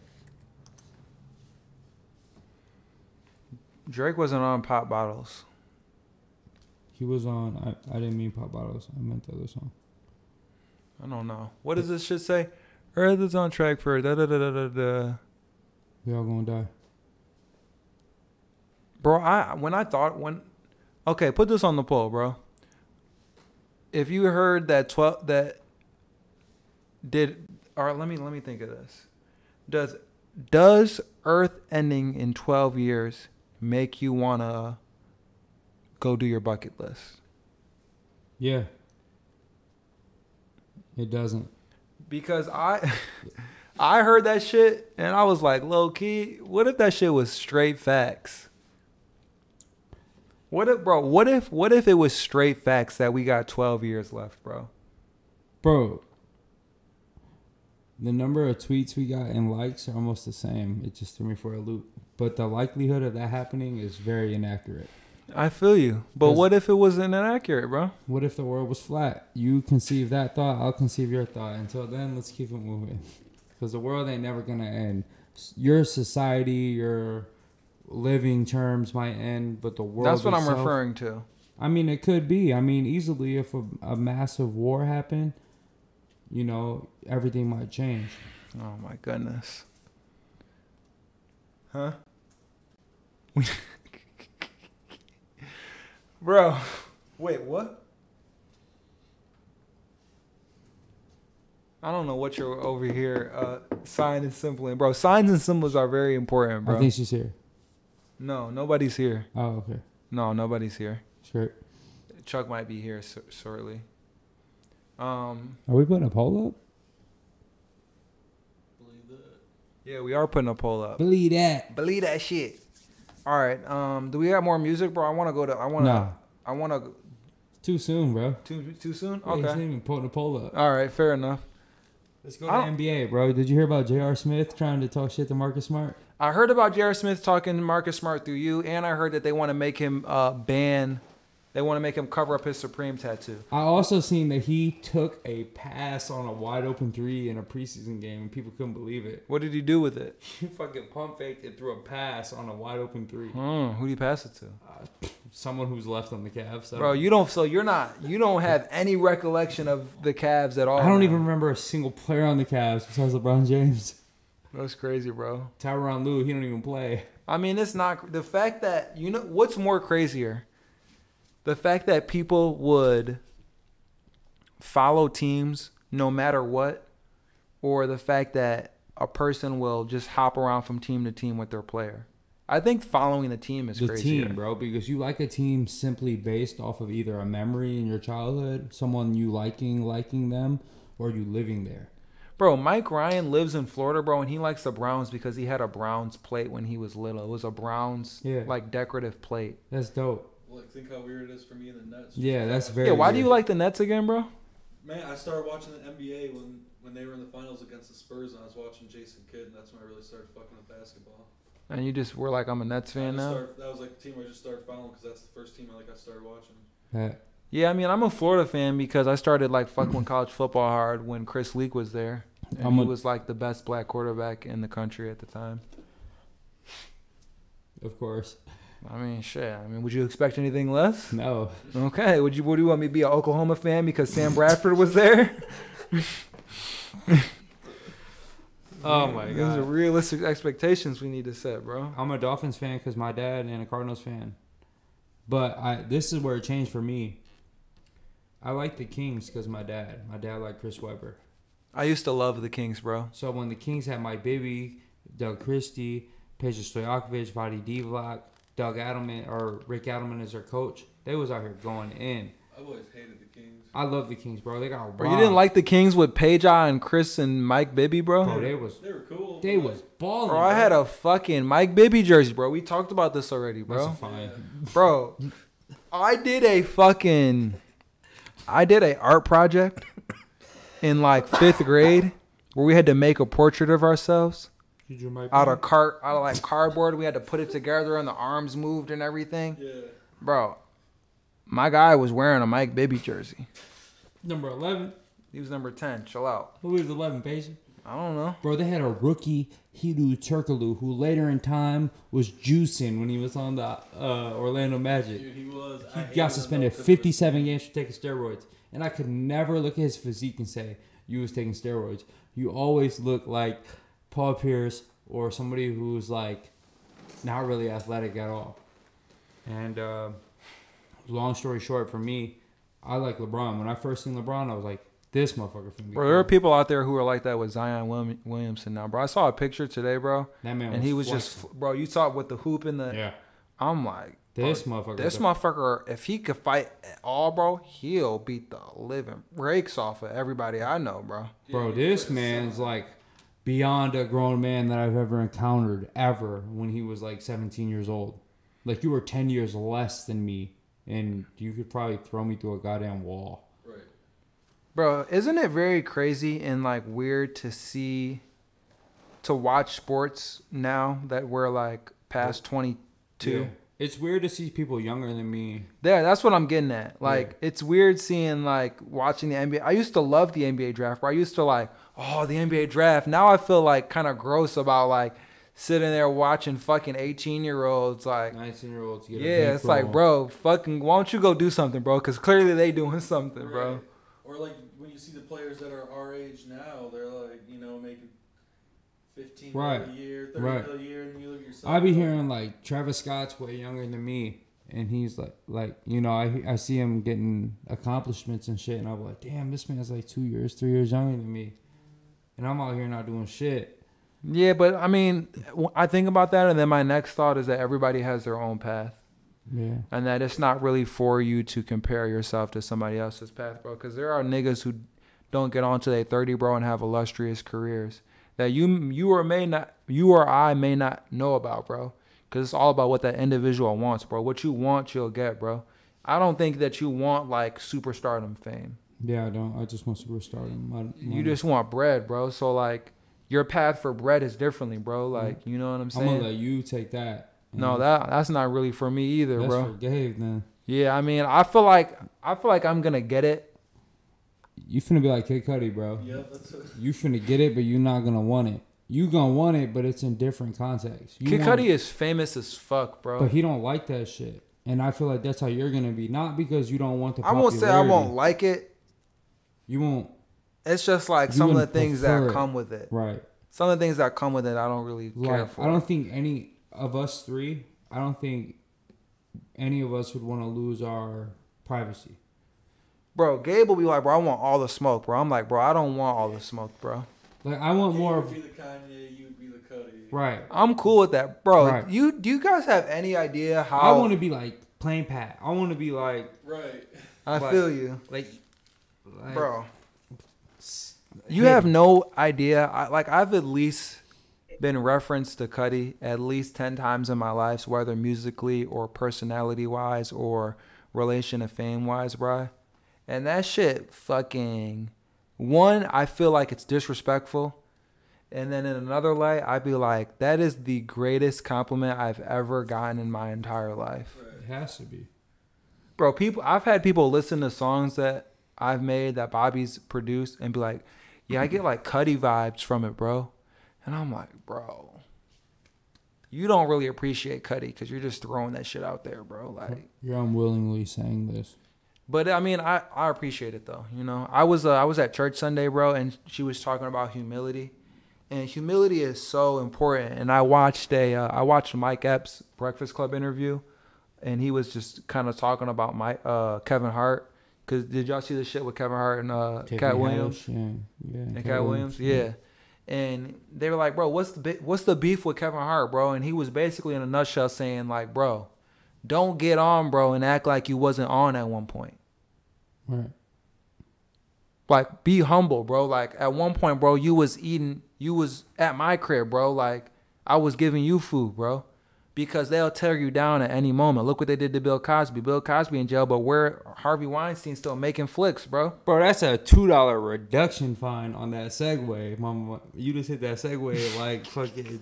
Drake wasn't on Pop Bottles. He was on... I didn't mean Pop Bottles. I meant the other song. I don't know. What does this shit say? Earth is on track for da-da-da-da-da-da. We all gonna die. Bro, okay, put this on the poll, bro. If you heard that let me think of this. Does Earth ending in 12 years make you wanna go do your bucket list? Yeah. It doesn't. Because I heard that shit and I was like, low key, what if that shit was straight facts? What if it was straight facts that we got 12 years left, bro? Bro, the number of tweets we got and likes are almost the same. It just threw me for a loop. But the likelihood of that happening is very inaccurate. I feel you. But what if it wasn't inaccurate, bro? What if the world was flat? You conceive that thought, I'll conceive your thought. Until then, let's keep it moving. Because the world ain't never going to end. Your society, your living terms might end, but the world That's what itself, I'm referring to. I mean, it could be. I mean, easily if a massive war happened, you know, everything might change. Oh, my goodness. Huh? Bro, wait, what? I don't know what you're over here sign and symboling. Bro, signs and symbols are very important, bro. I think she's here. No, nobody's here. Oh, okay. No, nobody's here. Sure. Chuck might be here shortly. Are we putting a poll up? Believe that. Yeah, we are putting a poll up. Believe that. Believe that shit. All right. Do we have more music, bro? I want to go to. No. I want to. Too soon, bro. Too soon. Yeah, he's not Okay. even putting a poll up. All right. Fair enough. Let's go to NBA, bro. Did you hear about J.R. Smith trying to talk shit to Marcus Smart? I heard about J.R. Smith talking to Marcus Smart through you, and I heard that they want to make him ban. They want to make him cover up his Supreme tattoo. I also seen that he took a pass on a wide open three in a preseason game, and people couldn't believe it. What did he do with it? He fucking pump faked and threw a pass on a wide open three. Who did he pass it to? Someone who's left on the Cavs. So Bro, you don't. So you're not. You don't have any recollection of the Cavs at all. I don't now. even remember a single player on the Cavs besides LeBron James. That's crazy, bro. Tyronn Lue, he don't even play. I mean, it's not the fact that what's more crazier. The fact that people would follow teams no matter what, or the fact that a person will just hop around from team to team with their player. I think following the team is The crazier. team, bro, because you like a team simply based off of either a memory in your childhood, someone you liking them, or you living there. Bro, Mike Ryan lives in Florida, bro, and he likes the Browns because he had a Browns plate when he was little. It was a Browns, like, decorative plate. That's dope. Like, think how weird it is for me in the Nets. Yeah, that's very Yeah, why do weird. you like the Nets again, bro? Man, I started watching the NBA when they were in the finals against the Spurs, and I was watching Jason Kidd, and that's when I really started fucking with basketball. And you just were like, I'm a Nets fan now? That was like the team I just started following because that's the first team I started watching. Yeah, I mean, I'm a Florida fan because I started, like, fucking with college football hard when Chris Leak was there. And he was, like, the best black quarterback in the country at the time. Of course. I mean, shit. I mean, would you expect anything less? No. Okay. What do you want me to be an Oklahoma fan because Sam Bradford was there? Oh my Those god. are realistic expectations we need to set, bro. I'm a Dolphins fan because my dad and a Cardinals fan. But this is where it changed for me. I like the Kings because my dad liked Chris Webber. I used to love the Kings, bro. So when the Kings had Mike Bibby, Doug Christie, Peja Stojakovic, Vadi Divac, Rick Adelman as their coach, they was out here going in. I've always hated the Kings. I love the Kings, bro. They got robbed. Bro, you didn't like the Kings with Peja and Chris and Mike Bibby, bro? Bro, They were cool. they was balling. Bro, I had a fucking Mike Bibby jersey, bro. We talked about this already, bro. That's fine. Bro, I did a art project in like 5th grade where we had to make a portrait of ourselves out of cardboard. We had to put it together and the arms moved and everything. Yeah. Bro, my guy was wearing a Mike Bibby jersey. Number 11. He was number 10. Chill out. Who is 11, Peja? I don't know. Bro, they had a rookie, Hidu Turkoglu, who later in time was juicing when he was on the Orlando Magic. Dude, he was. He got suspended 57 games for taking steroids. And I could never look at his physique and say, you was taking steroids. You always look like Paul Pierce or somebody who's like not really athletic at all. And long story short, for me, I like LeBron. When I first seen LeBron, I was like, this motherfucker finna be Bro, there are people out there who are like that with Zion Williamson now, bro. I saw a picture today, bro. That man and he was just, bro, you saw it with the hoop in the. Yeah. I'm like, This bro, motherfucker. This motherfucker, if he could fight at all, bro, he'll beat the living breaks off of everybody I know, bro. Bro, this man's like beyond a grown man that I've ever encountered ever when he was like 17 years old. Like, you were 10 years less than me, and you could probably throw me through a goddamn wall. Right. Bro, isn't it very crazy and like weird to watch sports now that we're like past 22? Yeah. It's weird to see people younger than me. Yeah, that's what I'm getting at. Like, it's weird seeing, like, watching the NBA. I used to love the NBA draft, bro. I used to, like, oh, the NBA draft. Now I feel, like, kind of gross about, like, sitting there watching fucking 18-year-olds, like. 19-year-olds get a Yeah, it's like, bro, fucking, why don't you go do something, bro? Because clearly they doing something, bro. Right. Or, like, when you see the players that are our age now, they're, like, making 15 Right. mil a year, 30 Right. mil a year, and you look at yourself. I be hearing like Travis Scott's way younger than me, and he's like you know, I see him getting accomplishments and shit, and I'm like, damn, this man's like 2 years, 3 years younger than me, and I'm out here not doing shit. Yeah, but I mean, I think about that, and then my next thought is that everybody has their own path. Yeah. And that it's not really for you to compare yourself to somebody else's path, bro. Because there are niggas who don't get on to their 30, bro, and have illustrious careers that you or I may not know about, bro. Because it's all about what that individual wants, bro. What you want, you'll get, bro. I don't think that you want like superstardom fame. Yeah, I don't. I just want superstardom. You just want bread, bro. So like your path for bread is differently, bro. Like you know what I'm saying? I'm gonna let you take that. No, that's not really for me either, that's bro. for Gabe, then. Yeah, I mean, I feel like I'm gonna get it. You finna be like Kid Cudi, bro. Yeah, that's what. You finna get it, but you're not gonna want it. You gonna want it, but it's in different context. Kid Cudi is famous as fuck, bro. But he don't like that shit, and I feel like that's how you're gonna be. Not because you don't want the I popularity. won't say I won't like it. You won't. It's just like You some of the wouldn't things prefer that it. come with it. Right. Some of the things that come with it, I don't really care Like, for. I don't think any of us three. I don't think any of us would want to lose our privacy. Bro, Gabe will be like, bro, I want all the smoke, bro. I'm like, bro, I don't want all the smoke, bro. Like I want more You of. would be the Kanye, you would be the Cudi. Right. I'm cool with that, bro. Right. Do you guys have any idea how? I want to be like plain Pat. I want to be like Right. I like- feel you, like bro. You have no idea. I've at least been referenced to Cudi at least 10 times in my life, whether musically or personality wise or relation to fame wise, bro. And that shit fucking, one, I feel like it's disrespectful. And then in another light, I'd be like, that is the greatest compliment I've ever gotten in my entire life. It has to be. Bro, I've had people listen to songs that I've made that Bobby's produced and be like, yeah, I get like Cudi vibes from it, bro. And I'm like, bro, you don't really appreciate Cudi because you're just throwing that shit out there, bro. Like, You're unwillingly saying this. but I mean, I appreciate it though. You know, I was at church Sunday, bro, and she was talking about humility, and humility is so important. And I watched Mike Epps' Breakfast Club interview, and he was just kind of talking about Kevin Hart. Cause did y'all see the shit with Kevin Hart and Cat Williams? Yeah. And Cat Williams, yeah. And they were like, bro, what's the beef with Kevin Hart, bro? And he was basically in a nutshell saying like, bro, don't get on, bro, and act like you wasn't on at one point. Right. Like, be humble, bro. Like, at one point, bro, you was at my crib, bro. Like, I was giving you food, bro. Because they'll tear you down at any moment. Look what they did to Bill Cosby. Bill Cosby in jail, but where Harvey Weinstein still making flicks, bro. Bro, that's a $2 reduction fine on that Segway. Mama, you just hit that Segway like fucking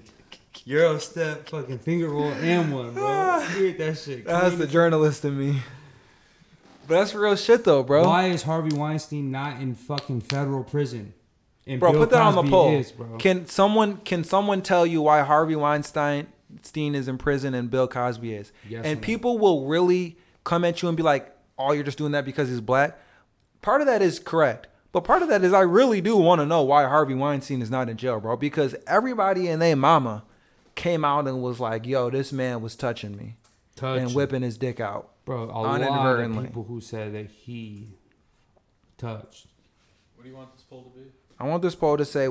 Euro step, fucking finger roll and one, bro. You hit that shit. That's the journalist in me. But that's real shit, though, bro. Why is Harvey Weinstein not in fucking federal prison? And Bro, Bill put that on the Cosby poll. is, bro. Can someone tell you why Harvey Weinstein is in prison and Bill Cosby is? Yes And or no? people will really come at you and be like, "Oh, you're just doing that because he's black." Part of that is correct, but part of that is I really do want to know why Harvey Weinstein is not in jail, bro. Because everybody and their mama came out and was like, "Yo, this man was touching me and whipping his dick out." Bro, a lot of uninadvertently. people who said that he touched. What do you want this poll to be? I want this poll to say,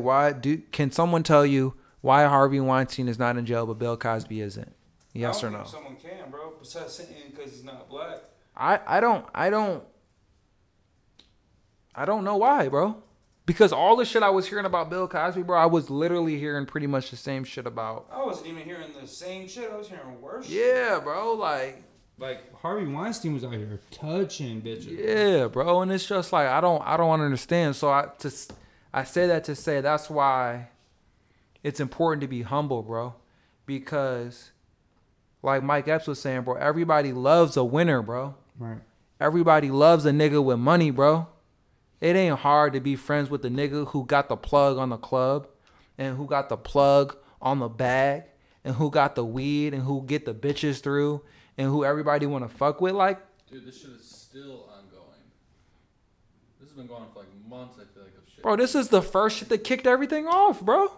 can someone tell you why Harvey Weinstein is not in jail but Bill Cosby isn't? Yes or no? Someone can, bro. Besides saying because he's not black. I don't know why, bro. Because all the shit I was hearing about Bill Cosby, bro, I was literally hearing pretty much the same shit about. I wasn't even hearing the same shit. I was hearing worse. Yeah, bro, like Harvey Weinstein was out here touching bitches. yeah, bro, and it's just like I don't understand. So I say that to say that's why it's important to be humble, bro, because like Mike Epps was saying, bro, everybody loves a winner, bro. Right. Everybody loves a nigga with money, bro. It ain't hard to be friends with the nigga who got the plug on the club and who got the plug on the bag and who got the weed and who get the bitches through and who everybody want to fuck with. Like, Dude, this shit is still ongoing. This has been going on for like months, I feel like, of shit. bro, this is the first shit that kicked everything off, bro.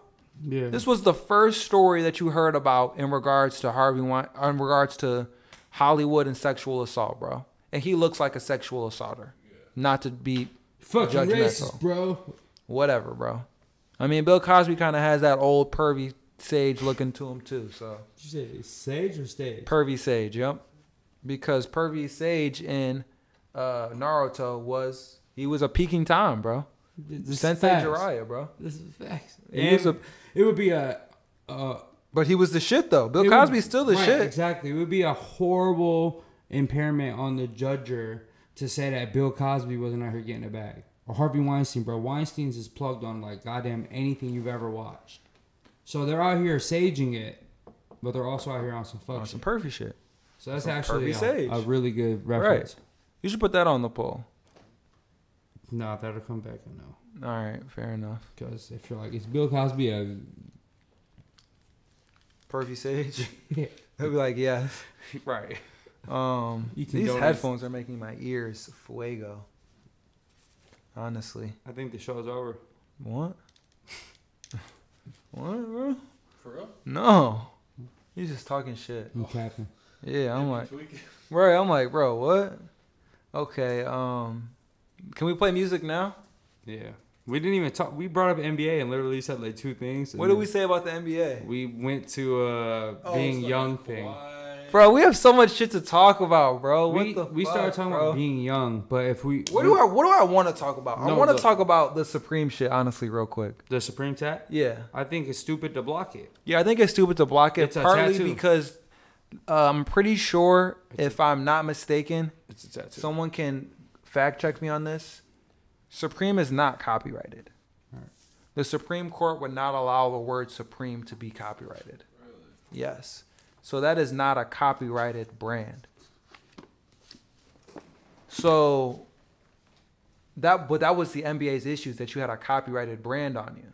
Yeah. This was the first story that you heard about in regards to in regards to Hollywood and sexual assault, bro. And he looks like a sexual assaulter. Yeah. Not to be fucking judgmental. racist, bro. Whatever, bro. I mean, Bill Cosby kind of has that old pervy sage looking to him too. So. Did you say sage or stage? Pervy sage, yep. Because pervy sage in Naruto was a peaking time, bro. Sensei Jiraiya, bro. This is facts. It would be a but he was the shit though. Bill Cosby's still the shit. Exactly. It would be a horrible impairment on the judger to say that Bill Cosby wasn't out here getting a bag. Or Harvey Weinstein, bro. Weinstein's is plugged on like goddamn anything you've ever watched. So they're out here saging it, but they're also out here on some fuck Some pervy shit. So that's actually a really good reference. Right. You should put that on the poll. No, that'll come back and no. All right, fair enough. Because if you're like, is Bill Cosby a pervy sage? They'll be like, yes. Right. These headphones are making my ears fuego. Honestly. I think the show's over. What? What, bro? For real? No. He's just talking shit. I'm capping. Yeah, I'm like, right. I'm like, bro, what? Okay. Can we play music now? Yeah. We didn't even talk. We brought up NBA and literally said like two things. What did we say about the NBA? We went to being young thing. Bro, we have so much shit to talk about, bro. We started talking about being young, but if we what do I want to talk about? I want to talk about the Supreme shit, honestly, real quick. The Supreme tat? Yeah. I think it's stupid to block it. Yeah, I think it's stupid to block it. It's a partly tattoo. Because I'm pretty sure, if I'm not mistaken, it's a tattoo. Someone can fact check me on this. Supreme is not copyrighted. Right. The Supreme Court would not allow the word Supreme to be copyrighted. Really? Yes. So that is not a copyrighted brand. So that was the NBA's issues, that you had a copyrighted brand on you,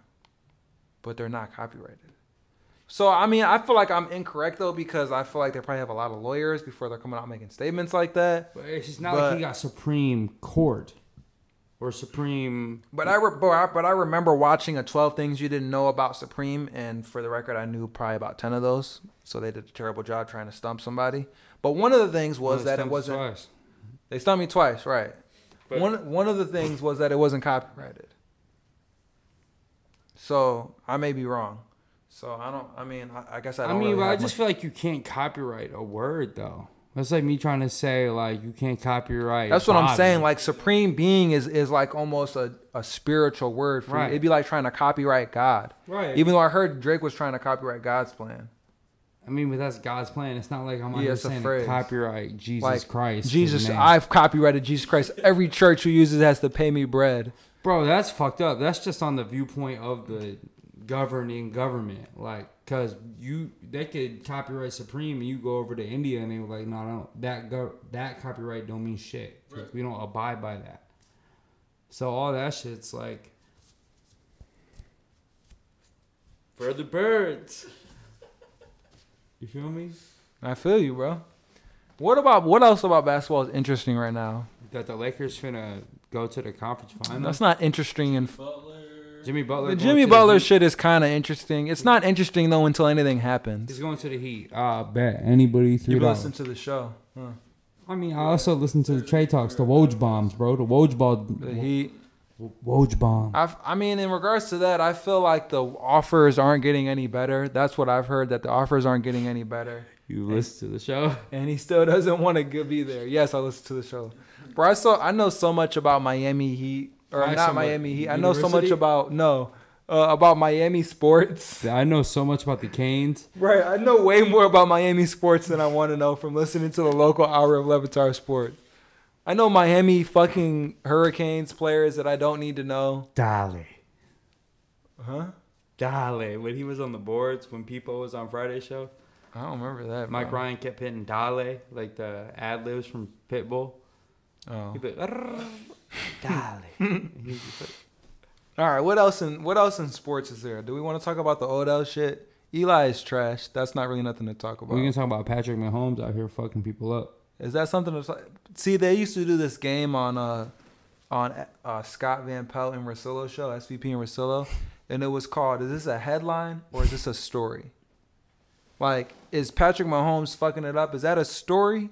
but they're not copyrighted. So, I mean, I feel like I'm incorrect, though, because I feel like they probably have a lot of lawyers before they're coming out making statements like that. But it's just not like he got Supreme Court or Supreme. But I remember watching a 12 Things You Didn't Know About Supreme, and for the record, I knew probably about 10 of those. So they did a terrible job trying to stump somebody. But one of the things was that it wasn't. Twice. They stumped me twice, right? But one of the things was that it wasn't copyrighted. So I may be wrong. So I guess I don't. But I just feel like you can't copyright a word though. That's like me trying to say like you can't copyright. That's what I'm saying. Like Supreme Being is like almost a spiritual word for you. It'd be like trying to copyright God. Right. Even though I heard Drake was trying to copyright God's plan. I mean, but that's God's plan. It's not like I'm saying to copyright Jesus Christ. Jesus, I've copyrighted Jesus Christ. Every church who uses it has to pay me bread. Bro, that's fucked up. That's just on the viewpoint of the governing government. Like, because they could copyright Supreme and you go over to India and they were like, no, that copyright don't mean shit. Right. We don't abide by that. So all that shit's like, for the birds. You feel me? I feel you, bro. What else about basketball is interesting right now? That the Lakers finna go to the conference final. That's not interesting. Jimmy Butler. The Jimmy Butler shit is kind of interesting. It's not interesting though until anything happens. He's going to the Heat. Bet anybody $3. You listen to the show. Huh. I mean, I also listen to the Trade Talks, the Woj bombs, bro. The Woj ball. The Heat. Woj bomb. I mean, in regards to that, I feel like the offers aren't getting any better. That's what I've heard, that the offers aren't getting any better. You listen to the show? And he still doesn't want to be there. Yes, I listen to the show. Bro, I know so much about Miami Heat. Or not Miami Heat. I know so much about Miami sports. I know so much about the Canes. Right. I know way more about Miami sports than I want to know from listening to the local hour of Levitar Sport. I know Miami fucking Hurricanes players that I don't need to know. Dale. Huh? Dale. When he was on the boards, when Peepo was on Friday's show. I don't remember that. Mike Ryan kept hitting Dale, like the ad-libs from Pitbull. Oh. He'd be like, Dale. All right, what else in sports is there? Do we want to talk about the Odell shit? Eli is trash. That's not really nothing to talk about. We're going to talk about Patrick Mahomes out here fucking people up. Is that something to see? They used to do this game on Scott Van Pelt and Russillo show, SVP and Russillo, and it was called, is this a headline or is this a story? Like, is Patrick Mahomes fucking it up? Is that a story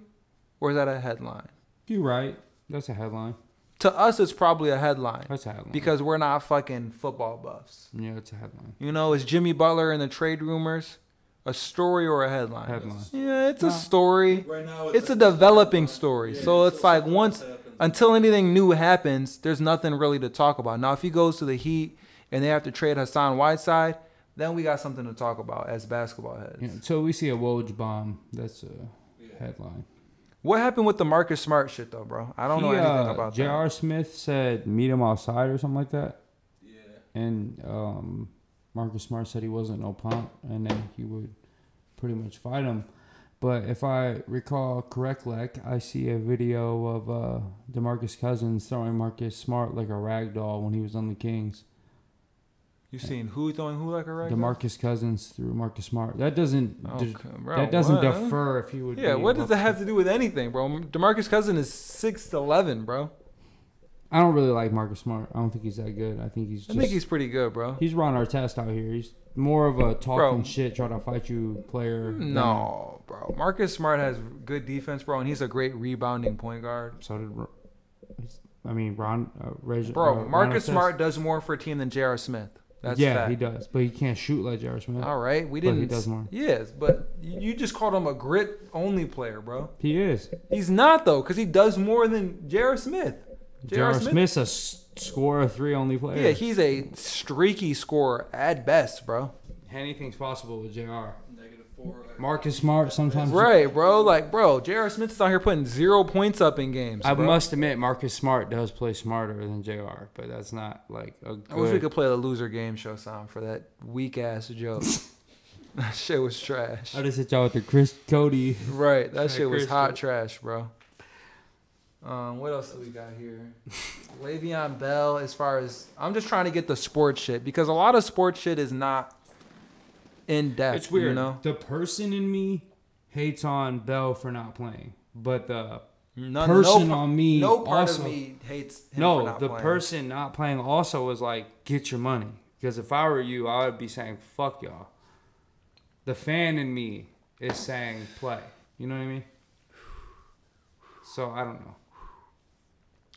or is that a headline? You're right. That's a headline. To us, it's probably a headline. That's a headline. Because we're not fucking football buffs. Yeah, it's a headline. You know, is Jimmy Butler and the trade rumors a story or a headline? Headline. Yeah, it's a story. Right now, It's a developing story. Yeah, So it's like something once, else happens. until anything new happens, there's nothing really to talk about. Now, if he goes to the Heat and they have to trade Hassan Whiteside, then we got something to talk about as basketball heads. Yeah, until we see a Woj bomb, that's a headline. What happened with the Marcus Smart shit, though, bro? I don't know anything about that. J.R. Smith said meet him outside or something like that. Yeah. And Marcus Smart said he wasn't no punk, and then he would pretty much fight him. But if I recall correctly, I see a video of DeMarcus Cousins throwing Marcus Smart like a rag doll when he was on the Kings. You seen who throwing who like a rag? DeMarcus Cousins threw Marcus Smart. That doesn't bro, that doesn't what? defer if he would. Yeah, be what does above- that have to do with anything, bro? DeMarcus Cousins is 6'11", bro. I don't really like Marcus Smart. I don't think he's that good. I think he's. I think he's pretty good, bro. He's Ron Artest out here. He's more of a talking Bro. shit, try to fight you player. No, bro. Marcus Smart has good defense, bro, and he's a great rebounding point guard. So did. Ron. Bro, Marcus Artest. Smart does more for a team than J.R. Smith. That's yeah, fact. he does, but he can't shoot like J.R. Smith. All right, we But didn't. he does more. Yes, but you just called him a grit only player, bro. He is. He's not though, because he does more than J.R. Smith. J.R. Smith's a scorer 3 only player. Yeah, he's a streaky scorer at best, bro. Anything's possible with J.R. -4. Marcus Smart sometimes. Right, bro. Like, bro, J.R. Smith is out here putting 0 points up in games. I bro. must admit, Marcus Smart does play smarter than J.R., but that's not like a good. I wish we could play the loser game show sound for that weak ass joke. That shit was trash. I just hit y'all with the Chris Cody. Right, that Hey, shit was Chris, hot dude. trash, bro. What else do we got here? Le'Veon Bell, as far as I'm just trying to get the sports shit because a lot of sports shit is not in depth. It's weird. You know? The person in me hates on Bell for not playing, but the No, person on me no part also, of me hates him for no, not the playing. person not playing also was like, get your money. Because if I were you, I would be saying, fuck y'all. The fan in me is saying, play. You know what I mean? So I don't know.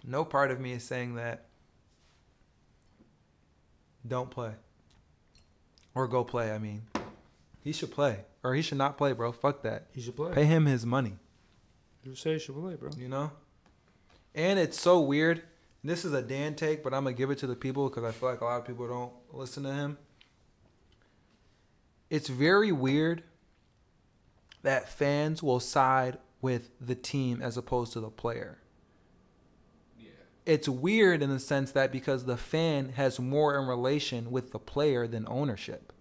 No part of me is saying that. Don't play. Or go play, I mean. He should play. Or he should not play, bro. Fuck that. He should play. Pay him his money. You say he should play, bro. You know? And it's so weird. This is a Dan take, but I'm going to give it to the people because I feel like a lot of people don't listen to him. It's very weird that fans will side with the team as opposed to the player. It's weird in the sense that because the fan has more in relation with the player than ownership.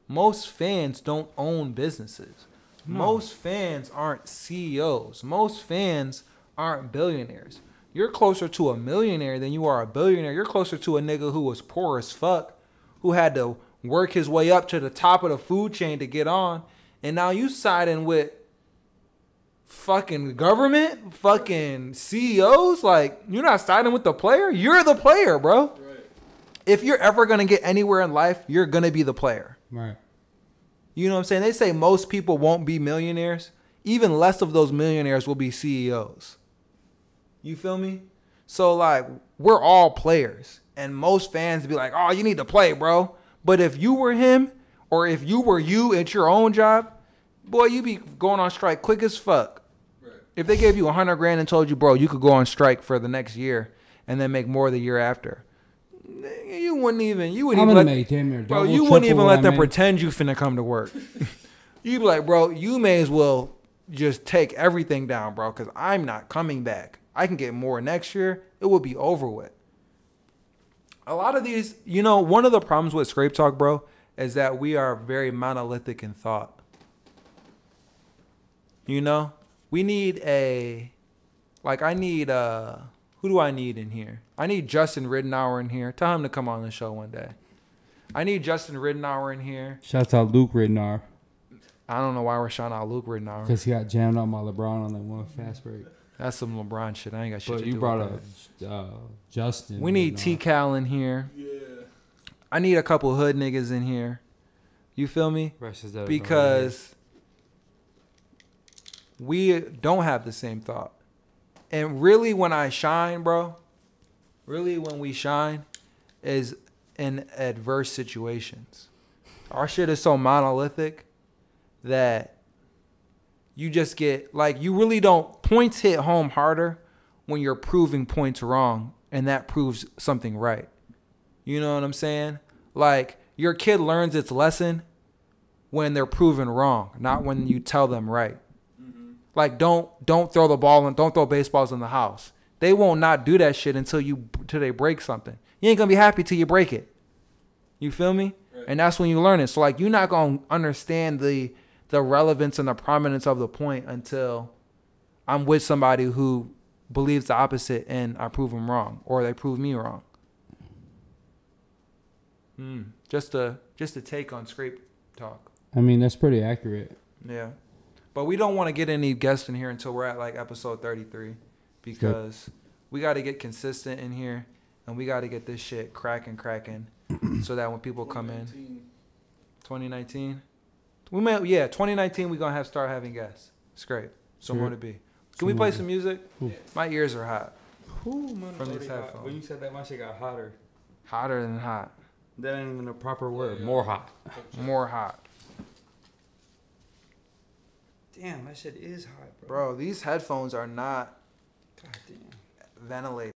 Most fans don't own businesses. No. Most fans aren't CEOs. Most fans aren't billionaires. You're closer to a millionaire than you are a billionaire. You're closer to a nigga who was poor as fuck, who had to work his way up to the top of the food chain to get on. And now you siding with fucking government, fucking CEOs. Like, you're not siding with the player. You're the player, bro. Right. If you're ever going to get anywhere in life, you're going to be the player. Right. You know what I'm saying? They say most people won't be millionaires. Even less of those millionaires will be CEOs. You feel me? So, like, we're all players. And most fans be like, oh, you need to play, bro. But if you were him, or if you were you at your own job, boy, you be going on strike quick as fuck. Right. If they gave you $100 grand and told you, bro, you could go on strike for the next year and then make more the year after, you wouldn't even. You wouldn't I'm even gonna make damn near bro, double, you wouldn't triple even what let I them make. pretend you finna come to work. You'd be like, bro, you may as well just take everything down, bro, because I'm not coming back. I can get more next year. It will be over with. A lot of these, you know, one of the problems with Scrape Talk, bro, is that we are very monolithic in thought. You know, we need I need who do I need in here? I need Justin Ridenour in here. Tell him to come on the show one day. I need Justin Ridenour in here. Shouts out Luke Ridnour I don't know why we're shouting out Luke Ridenour. because he got jammed on by LeBron on that one fast break. That's some LeBron shit. I ain't got shit But to you do brought with up that. Justin. We need Ridnour. T-Cal in here. Yeah. I need a couple hood niggas in here. You feel me? Because we don't have the same thought. And really when I shine, bro, really when we shine is in adverse situations. Our shit is so monolithic that you just get, like, you really don't, points hit home harder when you're proving points wrong and that proves something right. You know what I'm saying? Like, your kid learns its lesson when they're proven wrong, not when you tell them right. Mm-hmm. Like, don't throw the ball and don't throw baseballs in the house. They won't not do that shit until they break something. You ain't gonna be happy till you break it. You feel me? Right. And that's when you learn it. So like, you're not gonna understand the relevance and the prominence of the point until I'm with somebody who believes the opposite and I prove them wrong or they prove me wrong. Just a take on scrape talk. I mean, that's pretty accurate. Yeah. But we don't want to get any guests in here until we're at like episode 33 because we got to get consistent in here and we got to get this shit cracking so that when people come in 2019 2019 we're going to start having guests. Scrape. Somewhere to be. Can we play some music? Ooh. My ears are hot. From these headphones. When you said that, my shit got hotter. Hotter than hot. That ain't even a proper word. More hot. More hot. Damn, that shit is hot, bro. Bro, these headphones are not goddamn ventilated.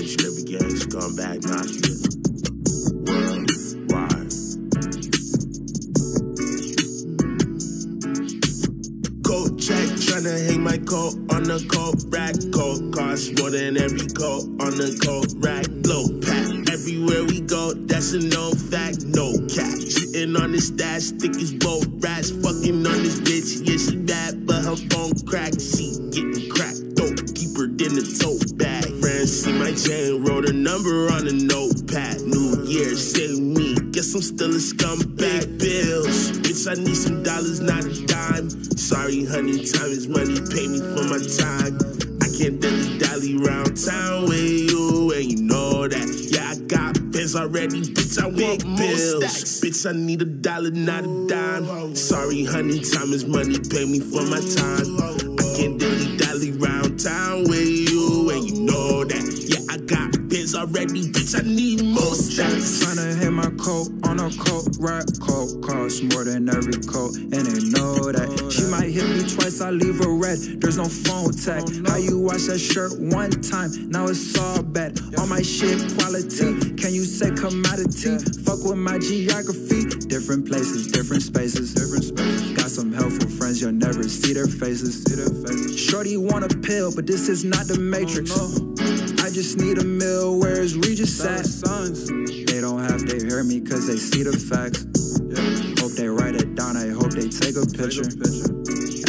Scrappy gang, scumbag mafia, worldwide. Coat check, tryna hang my coat on the coat rack. Coat costs more than every coat on the coat rack. Blow pack, everywhere we go, that's a known fact. No cap, sitting on this dash, thick as boat rats. Fucking on this bitch, yeah she bad, but her phone cracked. She getting cracked, dope, deeper than the tote bag. Friends see my chain, wrote a number on a notepad. New Year, save me, guess I'm still a scumbag. Bills, bitch I need some dollars, not a dime. Sorry honey, time is money, pay me for my time. I can't dilly-dally round town with you, and you know that. Yeah, I got bills already, bitch, I want more stacks. Bitch, I need a dollar, not a dime. Sorry honey, time is money, pay me for my time. I can't dilly-dally round town with you, and you know that. Yeah, I got bills already, bitch, I need more stacks. Tryna hit my coat on a coat rack. Coat costs more than every coat, and they know that. She might hit me twice, I leave her red. There's no phone tag. How you wash that shirt one time? Now it's all bad. All my shit quality. Can you say commodity? Fuck with my geography. Different places, different spaces. Got some helpful friends, you'll never see their faces. Shorty want a pill, but this is not the Matrix. I just need a meal, where's Regis at? They don't have to hear me cause they see the facts. Hope they write it down, I hope they take a picture.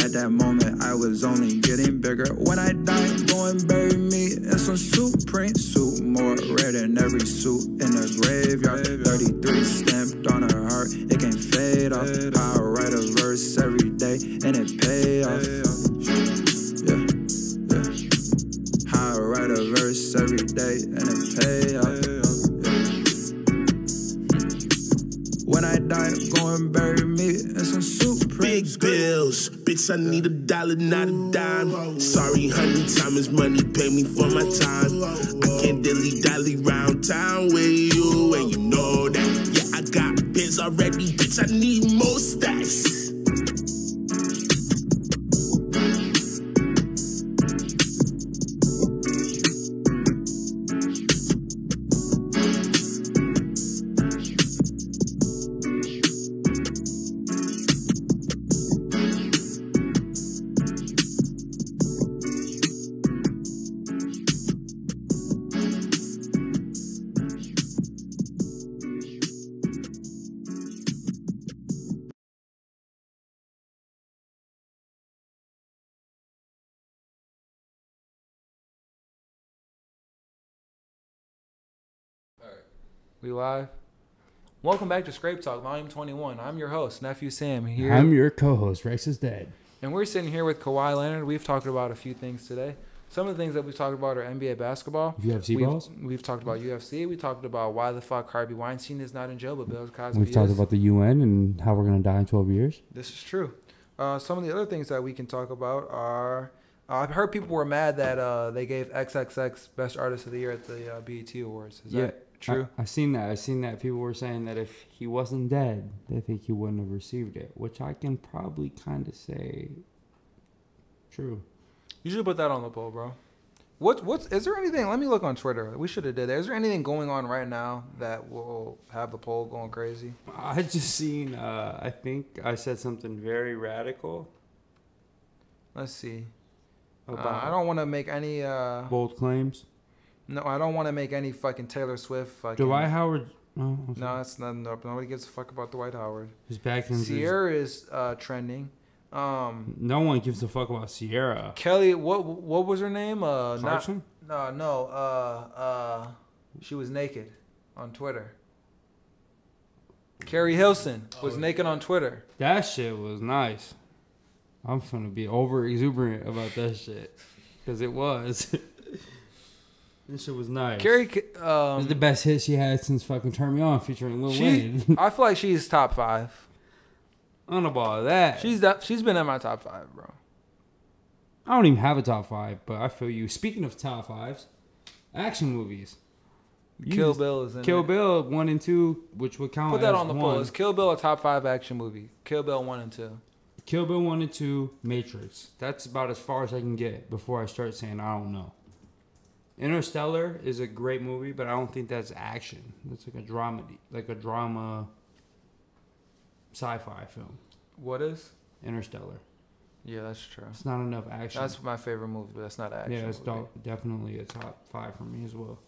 At that moment I was only getting bigger. When I die, go and bury me in some Supreme suit. More red than every suit in the graveyard. 33 stamped on her heart, it can't fade off. I write a verse every day and it pay off. I write a verse every day and it pay off. When I die, go and bury me in some Supreme. Big bills, bitch, I need a dollar, not a dime. Sorry, honey, time is money, pay me for my time. I can't dilly-dally round town with you, and you know that. Yeah, I got bills already, bitch, I need more stacks. We live? Welcome back to Scrape Talk, Volume 21. I'm your host, Nephew Sam, here. I'm your co-host, Rex is dead. And we're sitting here with Kawhi Leonard. We've talked about a few things today. Some of the things that we've talked about are NBA basketball. UFC balls? We've talked about UFC. We talked about why the fuck Harvey Weinstein is not in jail, but Bill Cosby We've talked about the UN and how we're going to die in 12 years. This is true. Some of the other things that we can talk about are... I've heard people were mad that they gave XXX Best Artist of the Year at the BET Awards. Is that true? I seen that. I seen that. People were saying that if he wasn't dead, they think he wouldn't have received it, which I can probably kind of say true. You should put that on the poll, bro. Is there anything? Let me look on Twitter. We should have did that. Is there anything going on right now that will have the poll going crazy? I just seen. I think I said something very radical. Let's see. About I don't want to make any bold claims. No, I don't want to make any fucking Taylor Swift fucking. Dwight Howard. Oh, okay. No, that's not. Nobody gives a fuck about Dwight Howard. His back in Sierra is trending. No one gives a fuck about Sierra. Kelly, what was her name? Clarkson? She was naked on Twitter. Carrie Hilson was naked on Twitter. That shit was nice. I'm finna be over exuberant about that shit, cause it was. This shit was nice. Carrie, it was the best hit she had since fucking "Turn Me On" featuring Lil Wayne. I feel like she's top 5. I don't know about that. She's been in my top 5, bro. I don't even have a top 5, but I feel you. Speaking of top 5s, action movies. Kill Bill is in Kill there. Bill 1 and 2, which would count. Put that as on the one. poll. Is Kill Bill a top 5 action movie? Kill Bill 1 and 2. Kill Bill 1 and 2, Matrix. That's about as far as I can get before I start saying I don't know. Interstellar is a great movie, but I don't think that's action. That's like a drama sci-fi film. What is? Interstellar. Yeah, that's true. It's not enough action. That's my favorite movie, but that's not action. Yeah, it's movie. definitely a top 5 for me as well.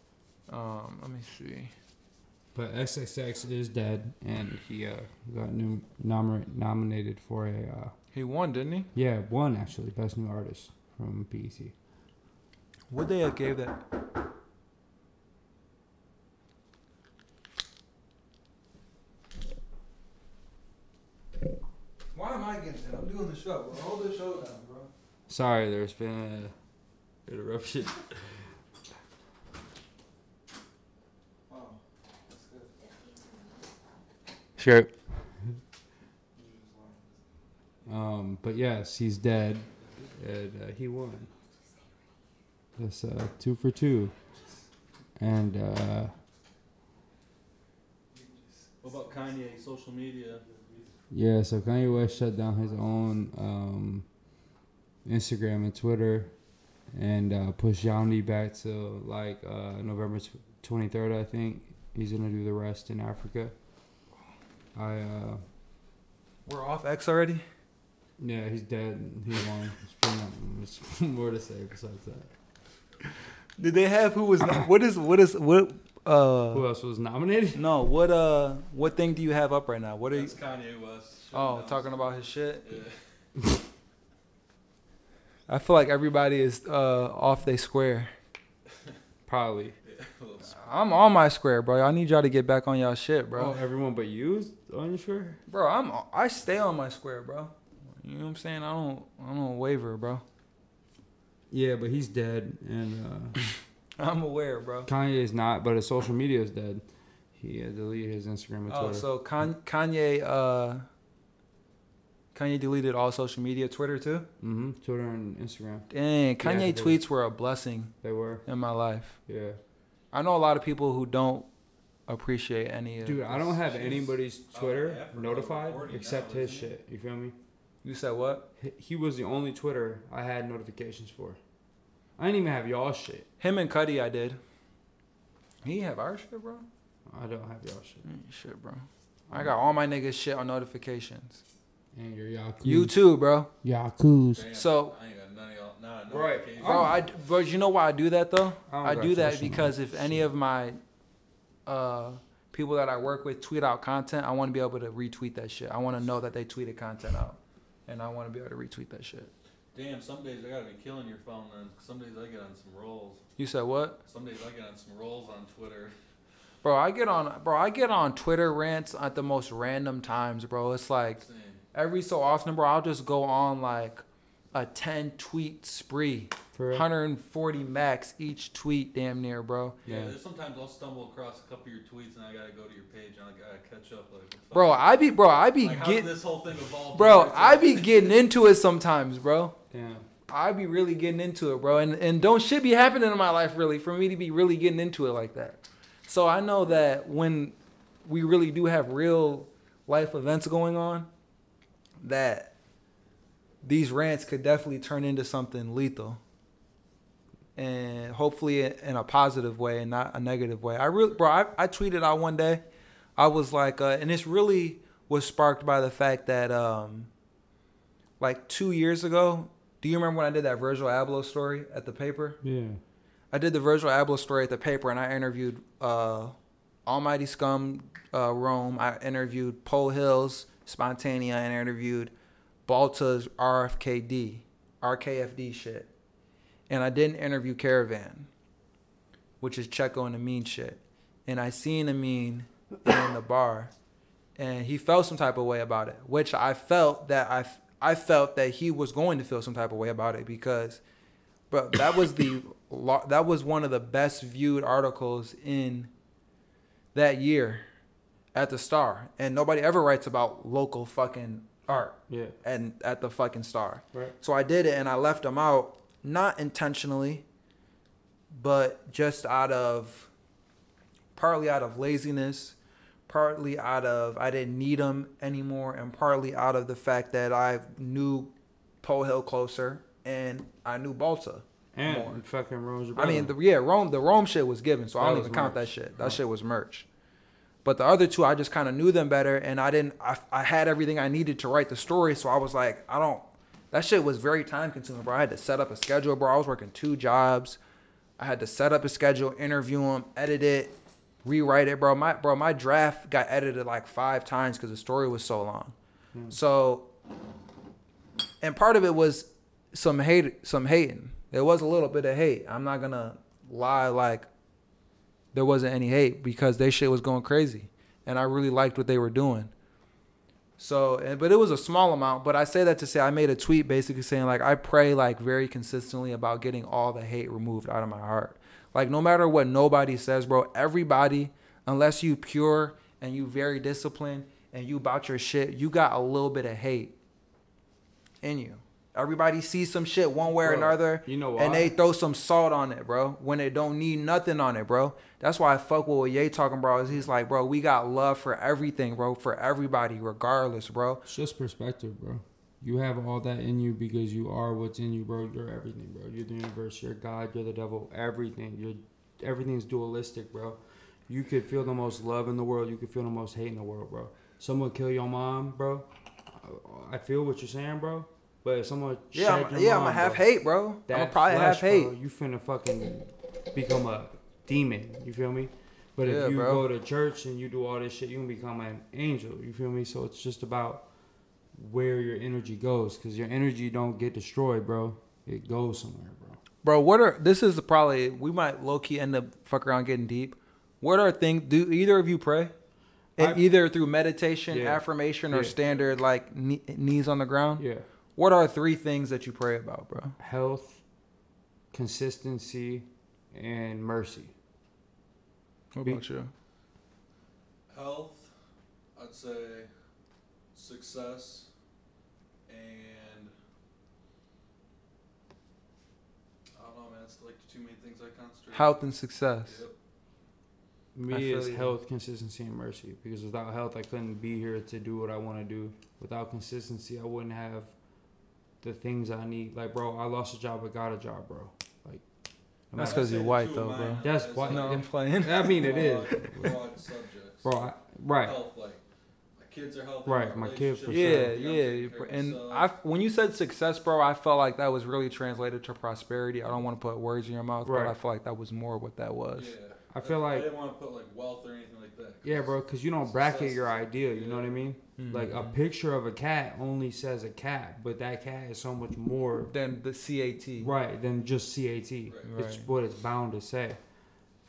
Let me see. But XXX is dead, and he got nominated for a... He won, didn't he? Yeah, won actually, Best New Artist from BET. What they gave that? Why am I getting it? I'm doing the show, bro. Hold the show down, bro. Sorry, there's been an interruption. Oh, that's good. Sure. But yes, he's dead, and he won. That's 2 for 2. And What about Kanye, social media? yeah, so Kanye West shut down his own Instagram and Twitter, and pushed Yandi back to like November 23rd, I think. He's gonna do the rest in Africa. We're off X already? Yeah, he's dead. He won. There's pretty much more to say besides that. Did they have who was what Who else was nominated? No, what thing do you have up right now? What are That's you Kanye West. Oh, talking about his shit? Yeah. I feel like everybody is off their square. Probably. I'm on my square, bro. I need y'all to get back on y'all shit, bro. Oh, everyone but you on your square? Bro, I stay on my square, bro. You know what I'm saying? I don't waver, bro. Yeah, but he's dead, and I'm aware, bro. Kanye is not, but his social media is dead. He deleted his Instagram and Twitter. Oh, so Kanye deleted all social media, Twitter too? Mm-hmm. Twitter and Instagram. Dang, Kanye Yeah, tweets were a blessing They were. in my life. Yeah. I know a lot of people who don't appreciate any of Dude, I don't have anybody's Twitter yeah, for notified recording except now, his isn't it? shit. You feel me? You said what? He was the only Twitter I had notifications for. I didn't even have y'all shit. Him and Cuddy, I did. He have our shit, bro? I don't have y'all shit. Shit, bro. I got all my niggas shit on notifications. And your Yakuza. You too, bro. Yakuza. Damn, So- I ain't got none of y'all. Nah, Right. notifications. Bro, you know why I do that though? I don't I got do that social because if any of my people that I work with tweet out content, I want to be able to retweet that shit. I want to know that they tweeted content out, and I want to be able to retweet that shit. Damn, some days I gotta be killing your phone, and some days I get on some rolls. You said what? Some days I get on some rolls on Twitter. Bro, I get on Twitter rants at the most random times, bro. It's like Same. every so often, bro, I'll just go on like a 10 tweet spree. For real? 140 max each tweet, damn near, bro. Yeah, Yeah. there's sometimes I'll stumble across a couple of your tweets and I gotta go to your page and I gotta catch up. Like, what the fuck? Bro, I be like, how did this whole thing evolve? bro, I be getting into it sometimes, bro. Damn. I be really getting into it, bro. And don't shit be happening in my life really for me to be really getting into it like that. So I know that when we really do have real life events going on, that these rants could definitely turn into something lethal. And hopefully in a positive way and not a negative way. I tweeted out one day. I was like, and this really was sparked by the fact that like 2 years ago, do you remember when I did that Virgil Abloh story at the paper? Yeah. I did the Virgil Abloh story at the paper, and I interviewed Almighty Scum, Rome. I interviewed Pole Hills, Spontanea, and I interviewed Balta's RKFD shit. And I didn't interview Caravan, which is Checo and Amin shit. And I seen Amin in the bar, and he felt some type of way about it, which I felt that I felt that he was going to feel some type of way about it because, but that was one of the best viewed articles in that year at the Star, and nobody ever writes about local fucking art. Yeah. And at the fucking Star. Right. So I did it, and I left them out, not intentionally, but just partly out of laziness, partly out of I didn't need them anymore, and partly out of the fact that I knew Pole Hill closer and I knew Balta And more. fucking Rome's your I mean, brother. Rome. The Rome shit was given, so I That don't was even count merch. that shit. That shit was merch. But the other two, I just kind of knew them better, and I had everything I needed to write the story, so I was like, that shit was very time consuming, bro. I had to set up a schedule, bro. I was working 2 jobs. I had to set up a schedule, interview them, edit it, rewrite it, bro. My draft got edited like 5 times because the story was so long. So, and part of it was some hating. There was a little bit of hate. I'm not gonna lie, like there wasn't any hate because their shit was going crazy, and I really liked what they were doing. So, but it was a small amount. But I say that to say I made a tweet basically saying like I pray like very consistently about getting all the hate removed out of my heart. Like no matter what nobody says, bro, everybody, unless you pure and you very disciplined and you about your shit, you got a little bit of hate in you. Everybody sees some shit one way or Bro, another, you know why? and they throw some salt on it, bro, when they don't need nothing on it, bro. That's why I fuck with what Ye talking, bro, is he's like, bro, we got love for everything, bro, for everybody, regardless, bro. It's just perspective, bro. You have all that in you because you are what's in you, bro. You're everything, bro. You're the universe. You're God. You're the devil. Everything. Everything's dualistic, bro. You could feel the most love in the world. You could feel the most hate in the world, bro. Someone kill your mom, bro. I feel what you're saying, bro. But if someone I'm mom, gonna have bro, hate, bro. I'm that gonna probably flesh, have hate. bro, you finna fucking become a demon. You feel me? But Yeah, if you bro. go to church and you do all this shit, you can become an angel. You feel me? So it's just about where your energy goes, because your energy don't get destroyed, bro. It goes somewhere, bro. Bro, this is probably, we might low-key end up fuck around getting deep. What are things, do either of you pray? Either through meditation, Yeah. affirmation, or Yeah. standard, like, knees on the ground? Yeah. What are 3 things that you pray about, bro? Health, consistency, and mercy. What about you? Health, I'd say success, and I don't know, man. It's like the 2 main things I concentrate on. Health and success. Yep. I Me feel is you. health, consistency, and mercy. Because without health, I couldn't be here to do what I want to do. Without consistency, I wouldn't have the things I need. Like, bro, I lost a job, but got a job, bro. Like, no That's matter- 'cause you're white, though, bro. That's white. No, I'm playing. I mean, it is. Broad subjects. Bro, right. Health, like my kids are healthy. Right, my kid for relationships, sure. Yeah, I'm yeah. taking care of And myself. when you said success, bro, I felt like that was really translated to prosperity. I don't want to put words in your mouth, but Right. I feel like that was more what that was. Yeah. I feel I like, didn't want to put like wealth or anything like that. yeah, bro, because you don't bracket your idea, you know what I mean? Like, a picture of a cat only says a cat, but that cat is so much more, Then the CAT. right, than just CAT. Right. It's Right. what it's bound to say.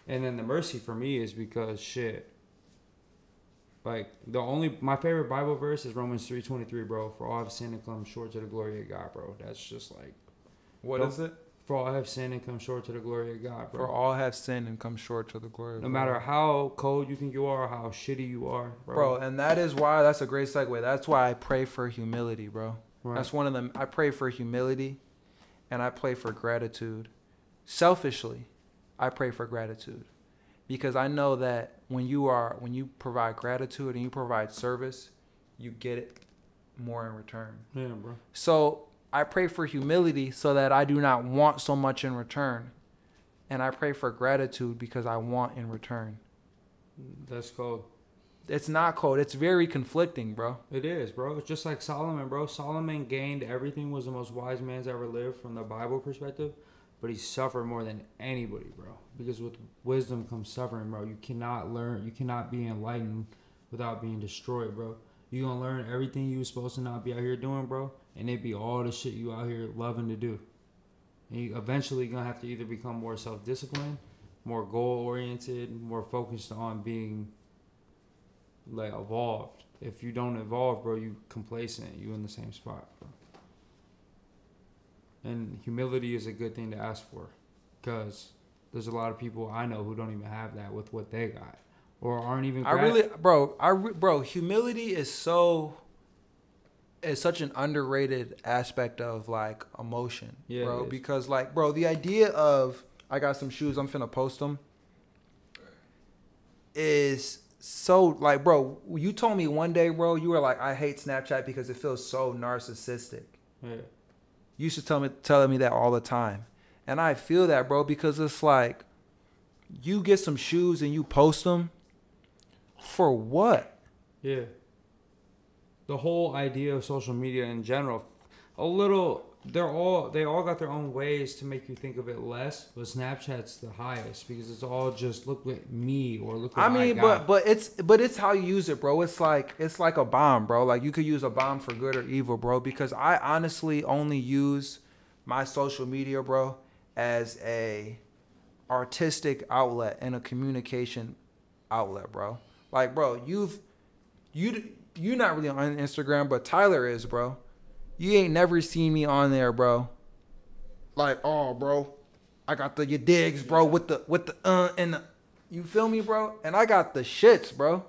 And then the mercy for me is because shit. Like my favorite Bible verse is Romans 3:23, bro. For all have sinned and come short to the glory of God, bro. That's just like, What is it? For all have sinned and come short to the glory of God, bro. For all have sinned and come short to the glory of God. No matter how cold you think you are, or how shitty you are, bro. And that is why, that's a great segue. That's why I pray for humility, bro. Right. That's one of them. I pray for humility, and I pray for gratitude. Selfishly, I pray for gratitude, because I know that when you provide gratitude and you provide service, you get it more in return. Yeah, bro. So I pray for humility so that I do not want so much in return. And I pray for gratitude because I want in return. That's cold. It's not cold. It's very conflicting, bro. It is, bro. It's just like Solomon, bro. Solomon gained everything, was the most wise man's ever lived from the Bible perspective. But he suffered more than anybody, bro. Because with wisdom comes suffering, bro. You cannot learn. You cannot be enlightened without being destroyed, bro. You gonna learn everything you was supposed to not be out here doing, bro. And it be all the shit you out here loving to do. And you eventually gonna have to either become more self-disciplined, more goal-oriented, more focused on being, like, evolved. If you don't evolve, bro, you complacent. You in the same spot, bro. And humility is a good thing to ask for, because there's a lot of people I know who don't even have that with what they got, or aren't even. Bro, humility is such an underrated aspect of like emotion, yeah, bro. Because like, bro, the idea of I got some shoes, I'm finna post them, is so like, bro. You told me one day, bro, you were like, I hate Snapchat because it feels so narcissistic. Yeah. You used to telling me that all the time. And I feel that, bro, because it's like, you get some shoes and you post them for what? Yeah. The whole idea of social media in general, they all got their own ways to make you think of it less, but Snapchat's the highest because it's all just look at me or look at I got. but it's how you use it, bro. It's like a bomb, bro. Like you could use a bomb for good or evil, bro, because I honestly only use my social media, bro, as a artistic outlet and a communication outlet, bro. Like, bro, you're not really on Instagram, but Tyler is, bro. You ain't never seen me on there, bro. Like, oh, bro, I got your digs, bro, with the and the, you feel me, bro? And I got the shits, bro.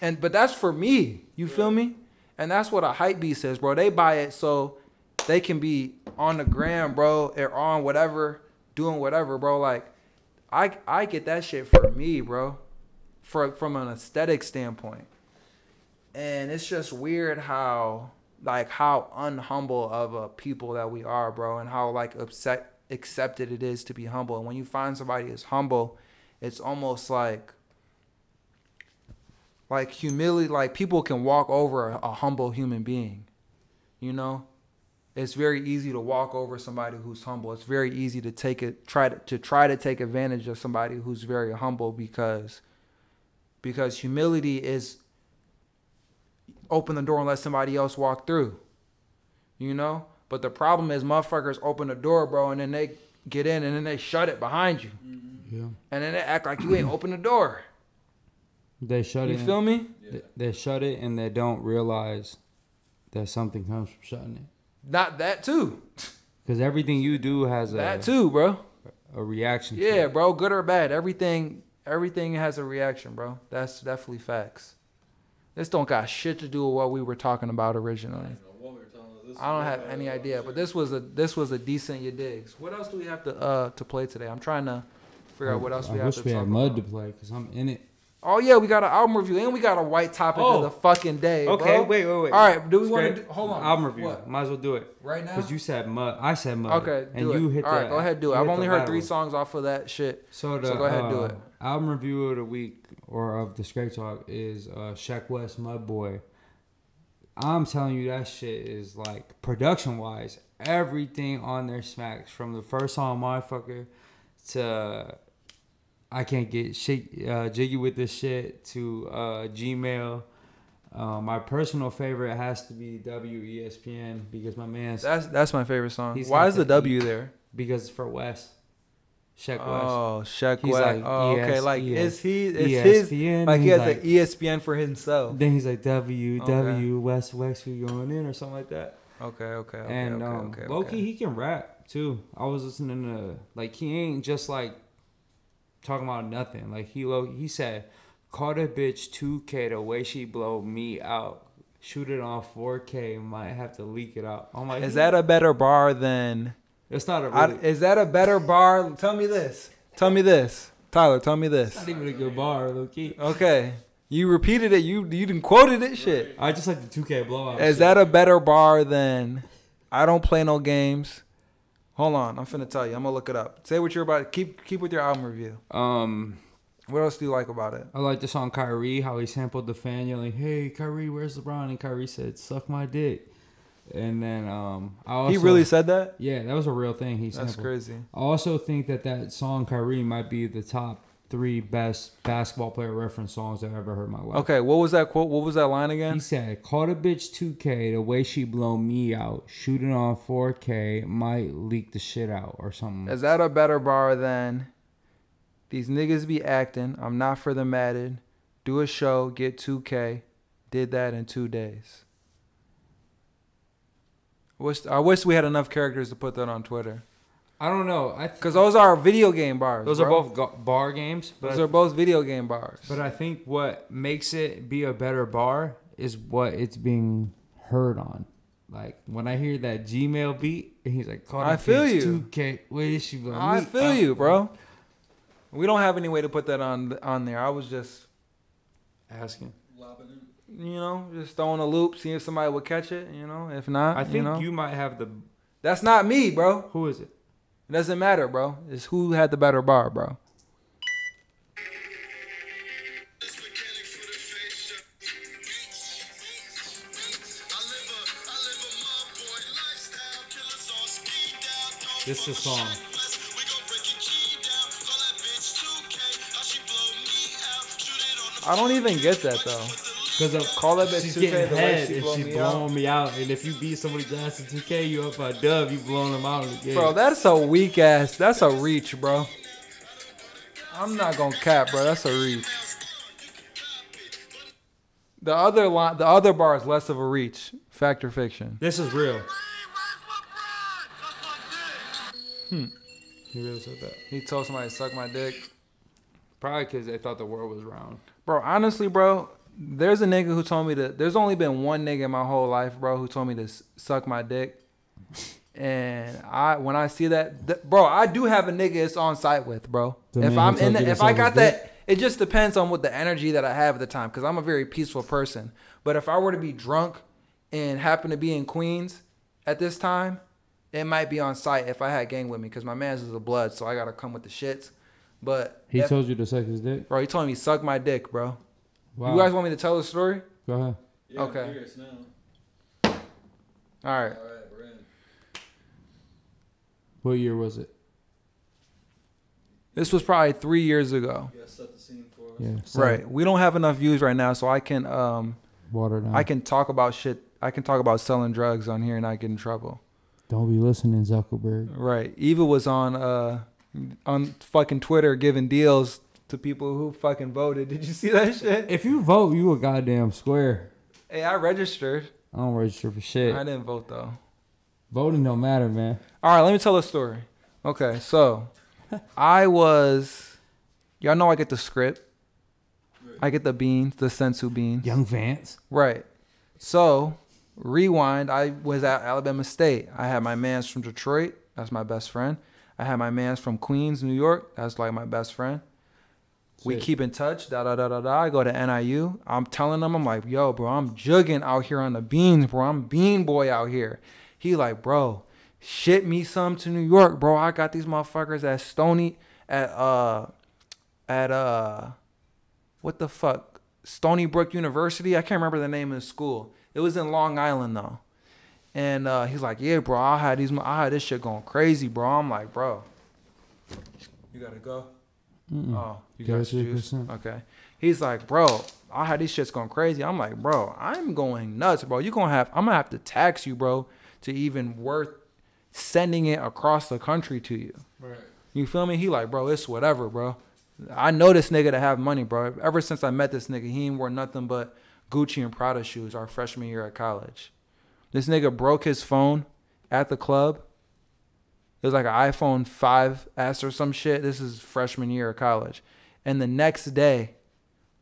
But that's for me. You feel me? And that's what a hype beast says, bro. They buy it so they can be on the gram, bro, or on whatever, doing whatever, bro. Like, I get that shit for me, bro, from an aesthetic standpoint. And it's just weird how unhumble of a people that we are, bro, and how like accepted it is to be humble. And when you find somebody that's humble, it's almost like humility. Like people can walk over a humble human being, you know. It's very easy to walk over somebody who's humble. It's very easy to try to take advantage of somebody who's very humble because humility is open the door and let somebody else walk through, you know? But the problem is motherfuckers open the door, bro, and then they get in and then they shut it behind you. Yeah. And then they act like you ain't open the door. They shut it. You feel me? They shut it and they don't realize that something comes from shutting it. Not that too. Because everything you do has that too, bro. A reaction. Yeah, bro, good or bad. Everything has a reaction, bro. That's definitely facts. This don't got shit to do with what we were talking about originally. I don't have any idea, but this was a decent you digs. What else do we have to play today? I'm trying to figure out what else we have to talk about. I wish we had Mud to play because I'm in it. Oh yeah, we got an album review and we got a white topic of the fucking day. Okay, bro. Wait. All right, do we want to hold on? Album review. What? Might as well do it right now. Because you said Mud, I said Mud. Okay, and you hit. All right, go ahead, do it. I've only heard 3 songs off of that shit. So go ahead, do it. Album review of the week or of the Scrape Talk is Sheck West Mud Boy. I'm telling you, that shit is like production wise, everything on there smacks from the first song, Motherfucker, to I Can't Get Jiggy with This Shit, to Gmail. My personal favorite has to be WESPN because my man's that's my favorite song. Why is the W there? Because it's for West. Sheck West. Oh, Sheck He's West. like, Oh, okay. ES, Like, is he? Is his? ESPN, Like, he he's has like- an ESPN for himself. Then he's like W Okay. West who going in or something like that. Okay. And okay. Loki, he can rap too. I was listening to like he ain't just like talking about nothing. Like he said, "Call that bitch 2K the way she blow me out. Shoot it on 4K. Might have to leak it out." I'm like, Is that a better bar than? It's not a really, Is that a better bar? Tell me this. Tyler, tell me this. not even a good bar, Loki. Okay. You repeated it. You didn't quoted it. Shit. I just like the 2K blowout. Is that a better bar than? I don't play no games. Hold on. I'm finna tell you. I'm gonna look it up. Say what you're about. Keep with your album review. What else do you like about it? I like the song Kyrie, how he sampled the fan yelling, "Hey Kyrie, where's LeBron?" And Kyrie said, "Suck my dick." And then I also, He really said that? yeah, that was a real thing. He That's sampled. crazy. I also think that song Kyrie might be the top 3 best basketball player reference songs I've ever heard in my life. Okay, what was that quote? What was that line He again? said, "Call the bitch 2K the way she blow me out. Shoot it on 4K, might leak the shit out or something." Is that a better bar than these niggas be acting? I'm not for the matted. Do a show, get 2K. Did that in 2 days. I wish we had enough characters to put that on Twitter. I don't know. Because those are video game bars. those bro. are both bar games, but Those are both video game bars. But I think what makes it be a better bar is what it's being heard on. Like when I hear that Gmail beat, and he's like, "Call I that feel bitch you. 2K." Where is she? I feel you, bro. We don't have any way to put that on there. I was just, Asking. Lobbing in. just throwing a loop, seeing if somebody would catch it. If not, I think you you might have the. That's not me, bro. Who is it? It doesn't matter, bro. It's who had the better bar, bro. This is the song. I don't even get that though. Because of Call that bitch she's 2K getting the way head she and blow she's me blowing me out. And if you beat somebody's ass in 2K, you up by dub, you blowing them out in the game. Bro, that's a weak ass. That's a reach, bro. I'm not gonna cap, bro. That's a reach. The other bar is less of a reach. Fact or fiction? This is real. He really said that. He told somebody to suck my dick. Probably because they thought the world was round. Bro, honestly, bro, there's a nigga who told me to. There's only been one nigga in my whole life, bro, who told me to suck my dick. And when I see that, bro, I do have a nigga it's on site with, bro. The If man I'm who told in, you to if I suck got his dick? that, it just depends on what the energy that I have at the time, because I'm a very peaceful person. But if I were to be drunk and happen to be in Queens at this time, it might be on site if I had gang with me, because my man's is a blood, so I gotta come with the shits. But He told you to suck his dick? bro, he told me suck my dick, bro. Wow. You guys want me to tell the story? Go ahead. Yeah, Okay. I'm curious now. All right. All right, we're in. What year was it? This was probably 3 years ago. Yeah, set the scene for us. Yeah. so Right. We don't have enough views right now, so I can Water down. I can talk about shit. I can talk about selling drugs on here and not get in trouble. Don't be listening, Zuckerberg. Right. Eva was on fucking Twitter giving deals to people who fucking voted. Did you see that shit? If you vote, you a goddamn square. Hey, I registered. I don't register for shit. I didn't vote though. Voting don't matter, man. All right, let me tell a story. Okay, so y'all know I get the script. I get the beans, the sensu beans. Young Vance. Right. So, rewind, I was at Alabama State. I had my mans from Detroit. That's my best friend. I had my mans from Queens, New York. That's like my best friend. We Sick. keep in touch. I go to NIU. I'm telling them, I'm like, yo, bro, I'm jugging out here on the beans, bro. I'm bean boy out here. He like, bro, ship me some to New York, bro. I got these motherfuckers at Stony, what the fuck? Stony Brook University. I can't remember the name of the school. It was in Long Island though. And he's like, yeah, bro, I had this shit going crazy, bro. I'm like, bro, you gotta go. Oh, you got juice? 33%. Okay. He's like, bro, I had these shits going crazy. I'm like, bro, I'm going nuts, bro. I'm gonna have to tax you, bro, to even worth sending it across the country to you. Right. You feel me? He like, bro, it's whatever, bro. I know this nigga to have money, bro. Ever since I met this nigga, he ain't wore nothing but Gucci and Prada shoes our freshman year at college. This nigga broke his phone at the club. It was like an iPhone 5S or some shit. This is freshman year of college. And the next day,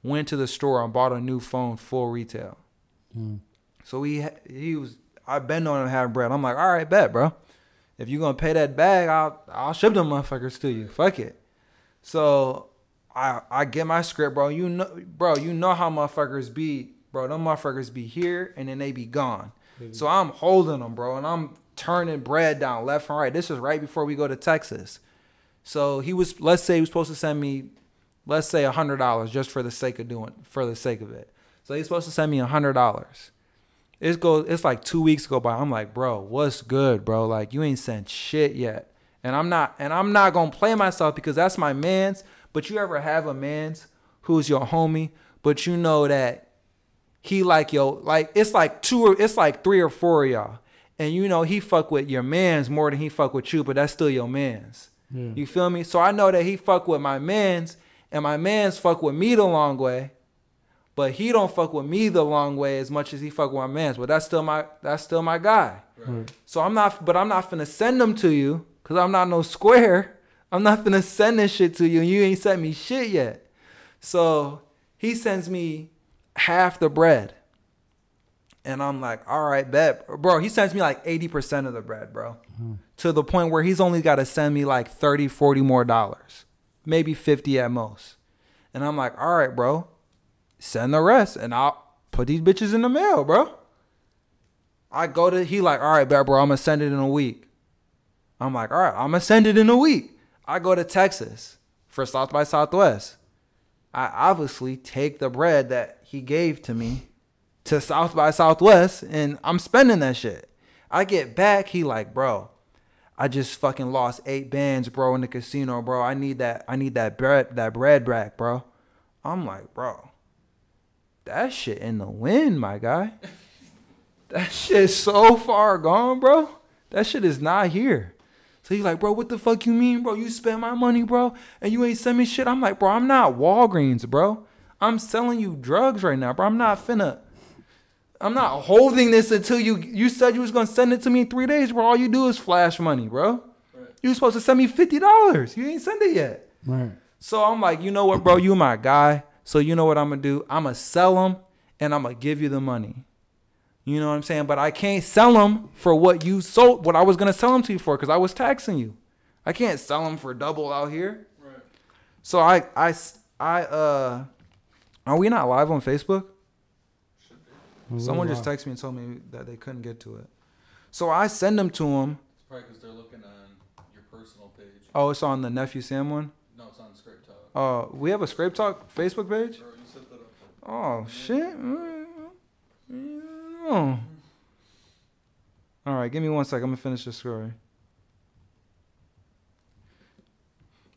went to the store and bought a new phone full retail. So I've been on him having bread. I'm like, all right, bet, bro. If you're going to pay that bag, I'll ship them motherfuckers to you. Fuck it. So I get my script, bro. You know how motherfuckers be, bro. Them motherfuckers be here and then they be gone. So I'm holding them, bro, and I'm turning bread down left and right. This is right before we go to Texas. So let's say he was supposed to send me, let's say $100 just for the sake of it. So he's supposed to send me $100. It's like 2 weeks go by. I'm like, bro, what's good, bro? Like, you ain't sent shit yet. And I'm not gonna play myself because that's my man's. But you ever have a man's who's your homie, but you know that he like it's like 3 or 4 of y'all. And you know he fuck with your mans more than he fuck with you, but that's still your mans. Yeah. You feel me? So I know that he fuck with my mans, and my mans fuck with me the long way, but he don't fuck with me the long way as much as he fuck with my mans. But that's still my guy. Right. So I'm not finna send them to you because I'm not no square. I'm not finna send this shit to you, and you ain't sent me shit yet. So he sends me half the bread. And I'm like, all right, bet. Bro, he sends me like 80% of the bread, bro. To the point where he's only got to send me like 30, 40 more dollars. Maybe 50 at most. And I'm like, all right, bro. Send the rest. And I'll put these bitches in the mail, bro. He like, all right, bet, bro. I'm going to send it in a week. I'm like, all right, I'm going to send it in a week. I go to Texas for South by Southwest. I obviously take the bread that he gave to me to South by Southwest, and I'm spending that shit. I get back, he like, bro, I just fucking lost 8 bands, bro, in the casino, bro. I need that bread back, bro. I'm like, bro, that shit in the wind, my guy. That shit's so far gone, bro. That shit is not here. So he's like, bro, what the fuck you mean, bro? You spent my money, bro, and you ain't send me shit. I'm like, bro, I'm not Walgreens, bro. I'm selling you drugs right now, bro. I'm not holding this until you said you was going to send it to me in 3 days, bro. All you do is flash money, bro. Right. You were supposed to send me $50. You ain't send it yet. Right. So I'm like, you know what, bro? You my guy. So you know what I'm going to do? I'm going to sell them, and I'm going to give you the money. You know what I'm saying? But I can't sell them for what you sold, what I was going to sell them to you for, because I was taxing you. I can't sell them for double out here. Right. So are we not live on Facebook? Someone just texted me and told me that they couldn't get to it. So I send them to him. It's probably because they're looking on your personal page. Oh, it's on the Nephew Sam one? No, it's on Scrape Talk. Oh, we have a Scrape Talk Facebook page? Bro, you set that up. Oh, shit. Oh. All right, give me 1 second. I'm going to finish this story.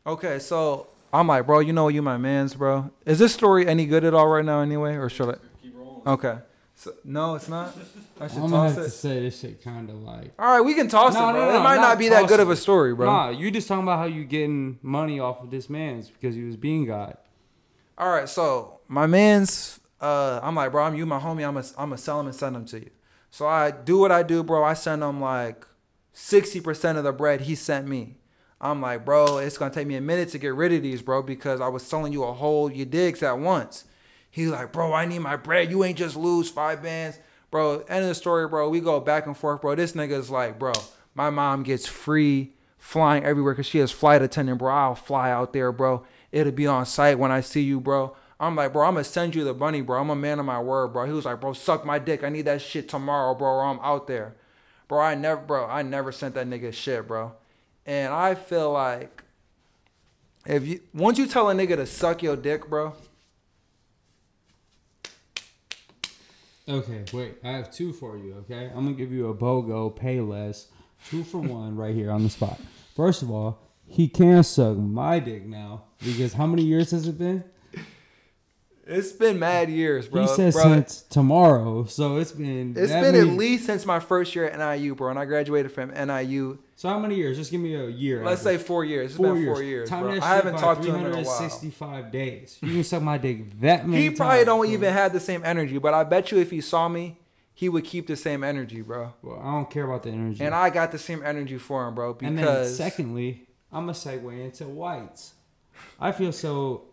Okay, so I'm like, bro, you know you my mans, bro. Is this story any good at all right now anyway? Or should I? Keep rolling. Okay. So, no, it's not. I should I'm toss gonna have it. to say this shit kind of like. All right, we can toss it, bro. It might not be that good of a story, bro. Nah, you just talking about how you getting money off of this man's because he was being God. All right, so my man's, I'm like, bro, you my homie. I'm gonna sell him and send them to you. So I do what I do, bro. I send him like 60% of the bread he sent me. I'm like, bro, it's gonna take me a minute to get rid of these, bro, because I was selling you a whole you digs at once. He's like, bro, I need my bread. You ain't just lose 5 bands. Bro, end of the story, bro. We go back and forth, bro. This nigga's like, bro, my mom gets free flying everywhere because she has flight attendant, bro. I'll fly out there, bro. It'll be on site when I see you, bro. I'm like, bro, I'm going to send you the money, bro. I'm a man of my word, bro. He was like, bro, suck my dick. I need that shit tomorrow, bro, or I'm out there. Bro, I never sent that nigga shit, bro. And I feel like once you tell a nigga to suck your dick, bro. Okay, wait. I have 2 for you, okay? I'm going to give you a BOGO, pay less, 2 for 1 right here on the spot. First of all, he can't suck my dick now because how many years has it been? It's been mad years, bro. He said since tomorrow, so it's been... It's been at least since my first year at NIU, bro, and I graduated from NIU So how many years? Just give me a year. Let's say 4 years. It's been 4 years, Time bro. that I shit haven't by talked to him in a while. 365 days. You can suck my dick that many He times. probably don't bro. even have the same energy, but I bet you if he saw me, he would keep the same energy, bro. Well, I don't care about the energy. And I got the same energy for him, bro. Because And then secondly, I'm going to segue into whites. I feel so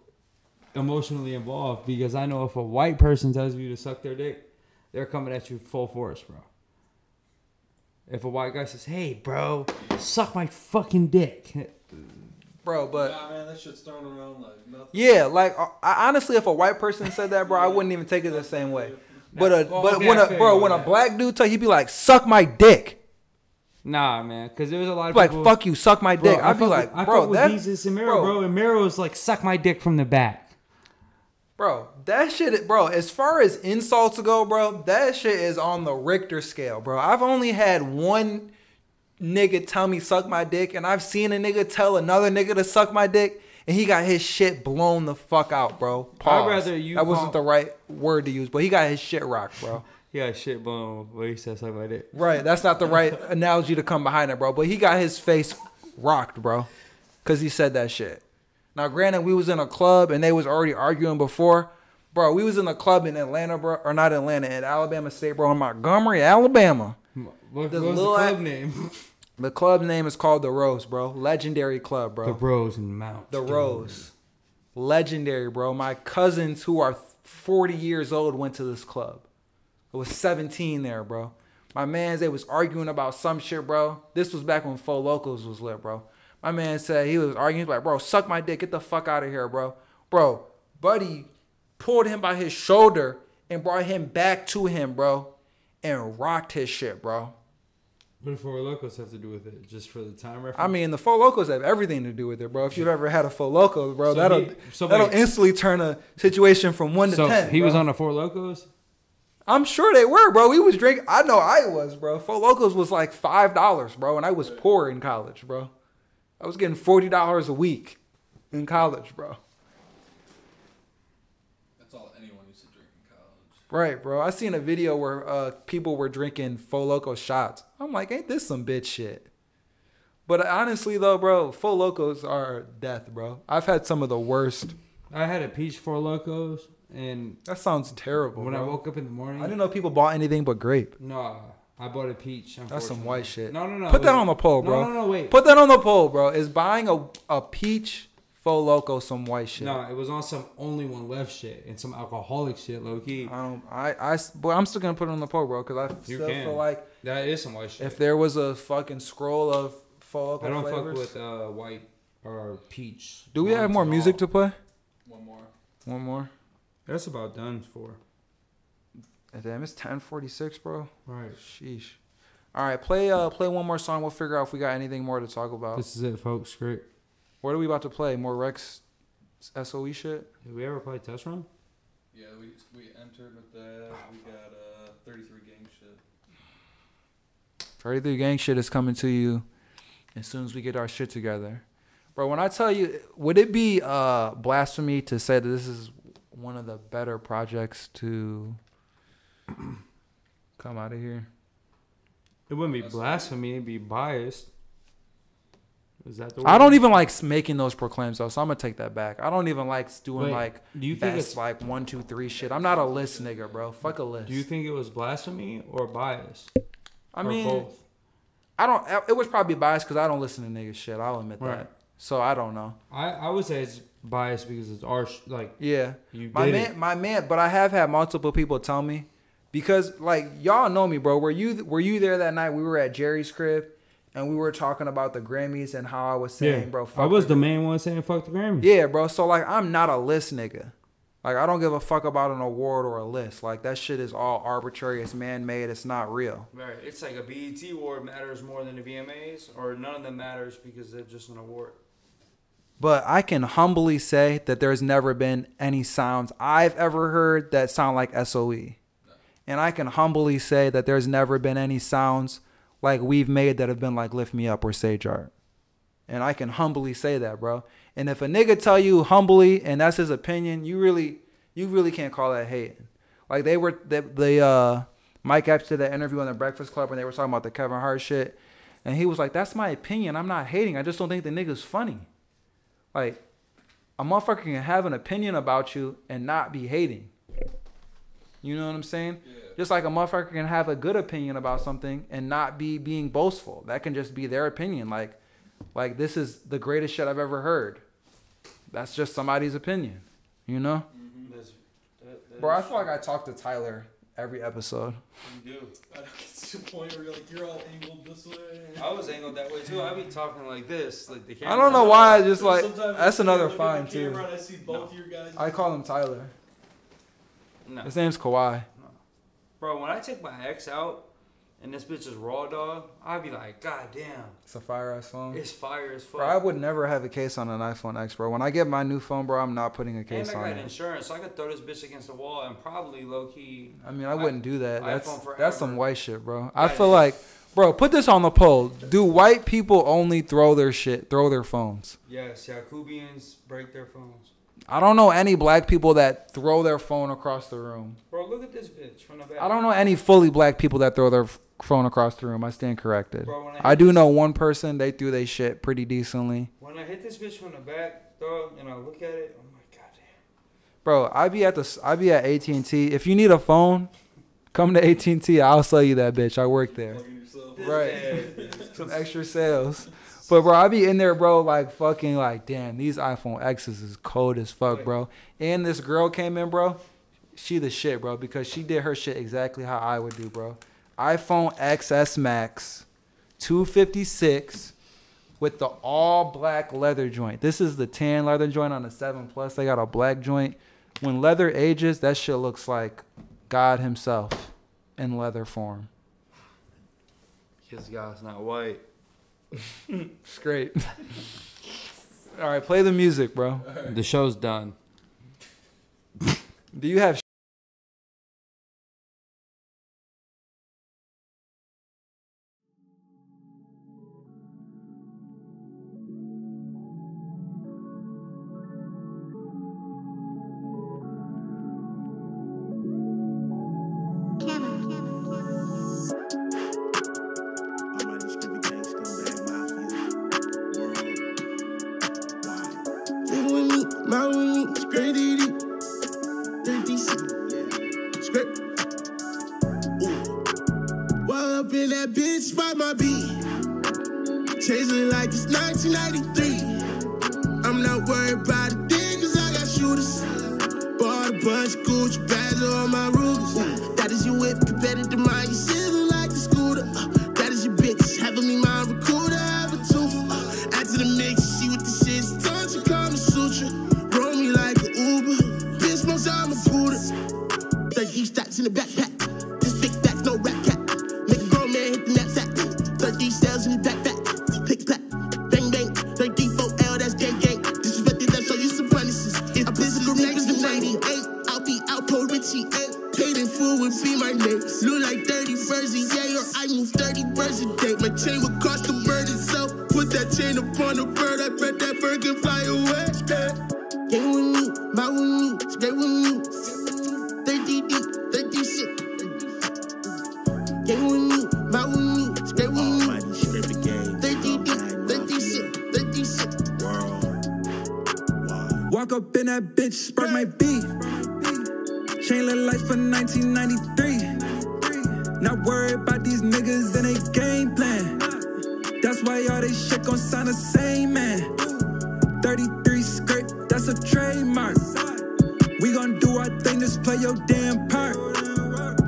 emotionally involved because I know if a white person tells you to suck their dick, they're coming at you full force, bro. If a white guy says, hey, bro, suck my fucking dick. bro, but Nah, man, that shit's thrown around like nothing. yeah, like I, honestly, if a white person said that, bro, I wouldn't even take it the same way. But okay, when I a feel bro, you when on a that. black dude tell, he'd be like, suck my dick. Nah, man, because there was a lot of Like, people. fuck you, suck my Bro, dick. I'd be like, I bro, fuck with that, Jesus and Mero, bro. And Mero's like, suck my dick from the back. bro, that shit, bro. As far as insults go, bro, that shit is on the Richter scale, bro. I've only had one nigga tell me suck my dick, and I've seen a nigga tell another nigga to suck my dick, and he got his shit blown the fuck out, bro. Pause. I'd rather you that wasn't the right word to use, but he got his shit rocked, bro. Yeah, shit blown. What he said, suck my dick. Right, that's not the right analogy to come behind it, bro. But he got his face rocked, bro, because he said that shit. Now, granted, we was in a club and they was already arguing before, bro. We was in a club in Atlanta, bro, or not Atlanta, in Alabama State, bro, in Montgomery, Alabama. What The was the little club act- name? The club name is called The Rose, bro. Legendary club, bro. The Rose and Mount. The Rose. Legendary, bro. My cousins who are 40 years old went to this club. I was 17 there, bro. My mans, they was arguing about some shit, bro. This was back when Four Locals was lit, bro. My man said he was arguing, like, bro, suck my dick. Get the fuck out of here, bro. Bro, buddy pulled him by his shoulder and brought him back to him, bro, and rocked his shit, bro. What do Four Locos have to do with it? Just for the time reference? I mean, the Four Locos have everything to do with it, bro. If you've ever had a Four Locos, bro, So that'll wait. instantly turn a situation from 1 to 10. he was bro. on the Four Locos? I'm sure they were, bro. We was drinking. I know I was, bro. Four Locos was like $5, bro, and I was poor in college, bro. I was getting $40 a week in college, bro. That's all anyone used to drink in college. Right, bro. I seen a video where people were drinking Four Loco shots. I'm like, ain't this some bitch shit? But honestly, though, bro, Four Locos are death, bro. I've had some of the worst. I had a peach Four Locos, and That sounds terrible. when bro. I woke up in the morning, I didn't know people bought anything but grape. no, I bought a peach. That's some white shit. No. Put that on the poll, bro. No, wait. Put that on the poll, bro. Is buying a peach Four Loco some white shit? No, it was on some only one left shit and some alcoholic shit, low key. But I'm still gonna put it on the poll, bro, because I You still can. feel like That is some white shit. if there was a fucking scroll of Four Loco I don't flavors. fuck with white or peach. Do we have more music to play? One more. One more. That's about done for. Damn, it's 10:46, bro. Right. Sheesh. All right, play one more song. We'll figure out if we got anything more to talk about. This is it, folks. Great. What are we about to play? More Rex SOE shit? Did we ever play Test Run? Yeah, we entered with that. We got 33 gang shit. 33 Gang shit is coming to you as soon as we get our shit together. Bro, when I tell you, would it be blasphemy to say that this is one of the better projects to come out of here? It wouldn't be blasphemy. It'd be biased. Is that the word? I don't even like making those proclaims, though, so I'm going to take that back. I don't even like doing, Wait, like, do you think best, it's- like, 1, 2, 3 shit. I'm not a list nigga, bro. Fuck a list. Do you think it was blasphemy or bias? I or mean, both? I don't. It was probably biased because I don't listen to niggas shit. I'll admit Right. that. So I don't know. I would say it's biased because it's our like Yeah, you my did man, it. my man. But I have had multiple people tell me because like y'all know me, bro. Were you there that night? We were at Jerry's crib and we were talking about the Grammys and how I was saying, bro. Fuck I was the the main one saying fuck the Grammys. yeah, bro. So like I'm not a list nigga. Like I don't give a fuck about an award or a list. Like that shit is all arbitrary. It's man made. It's not real. Right. It's like a BET award matters more than the VMAs, or none of them matters because they're just an award. But I can humbly say that there's never been any sounds I've ever heard that sound like SOE. And I can humbly say that there's never been any sounds like we've made that have been like Lift Me Up or Sage Art. And I can humbly say that, bro. And if a nigga tell you humbly and that's his opinion, you really can't call that hating. Like Mike Epps did that interview on the Breakfast Club when they were talking about the Kevin Hart shit. And he was like, that's my opinion. I'm not hating. I just don't think the nigga's funny. Like, a motherfucker can have an opinion about you and not be hating. You know what I'm saying? Yeah. Just like a motherfucker can have a good opinion about something and not be being boastful. That can just be their opinion. Like this is the greatest shit I've ever heard. That's just somebody's opinion. You know? Mm-hmm. Bro, I feel like I talk to Tyler every episode. You do. I don't get to the point where you're all angled this way. I was angled that way too. I be talking like this, like the camera. I don't know why. I just like that's another fine too. And I see both your guys. I call him Tyler. No. His name's Kawhi. No. Bro, when I take my ex out and this bitch is raw dog, I'd be like, God damn. It's a fire ass phone. It's fire as fuck. Bro, I would never have a case on an iPhone X, bro. When I get my new phone, bro, I'm not putting a case on it. And I got insurance, so I could throw this bitch against the wall and probably low key. I mean, I wouldn't do that. That's some white shit, bro. I feel like, bro, put this on the poll. Do white people only throw their phones? Yes, Yakubians break their phones. I don't know any black people that throw their phone across the room. Bro, look at this bitch from the back. I don't know any fully black people that throw their phone across the room. I stand corrected. Bro, I do know one person, they threw their shit pretty decently. When I hit this bitch from the back, dog, and I look at it, I'm like, God damn. Bro, I be at AT&T. If you need a phone, come to AT&T. I'll sell you that bitch. I work there. Right. Some extra sales. But, bro, I be in there, bro, like, fucking, like, damn, these iPhone X's is cold as fuck, bro. And this girl came in, bro. She the shit, bro, because she did her shit exactly how I would do, bro. iPhone XS Max, 256, with the all-black leather joint. This is the tan leather joint on the 7 Plus. They got a black joint. When leather ages, that shit looks like God himself in leather form. His God's not white. It's great. All right, play the music, bro. The show's done. Do you have chasing like it's 1993. I'm not worried about a thing, cause I got shooters. Bought a bunch of Gucci bags on my Rugers. That is your whip compared to mine, you sizzling like the scooter. That is your bitch, heavily mind recruiter, have a tooth. Add to the mix, see what the shit's done, she call me Sutra. Roll me like an Uber, bitch, most I'm a Buddha. 30 stacks in the backpack, this big back, no rap cap. Make a grown man hit the knapsack, 30 shells in the backpack. Pick clap, bang bang, 34L, that's gang gang. Disrespected, that's all you supremacists. If physical niggas in 98, I'll be out Paul Richie 8. Paid in full would be my name. Look like 30 birds a day, or I move 30 birds a day. My chain would cost the bird itself. Put that chain upon a bird, I bet that bird can fly away. Gang with me, my with me, stay with me. 30 deep, 30 shit. Gang with me, my with me, stay with me. 30 deep, 30 shit, 30 shit. Walk up in that bitch, spark my beat. Chain lit life for 1993. Not worried about these niggas and they game plan. That's why all they shit gon' sound the same, man. 33 skirt, that's a trademark. We gon' do our thing, just play your damn part.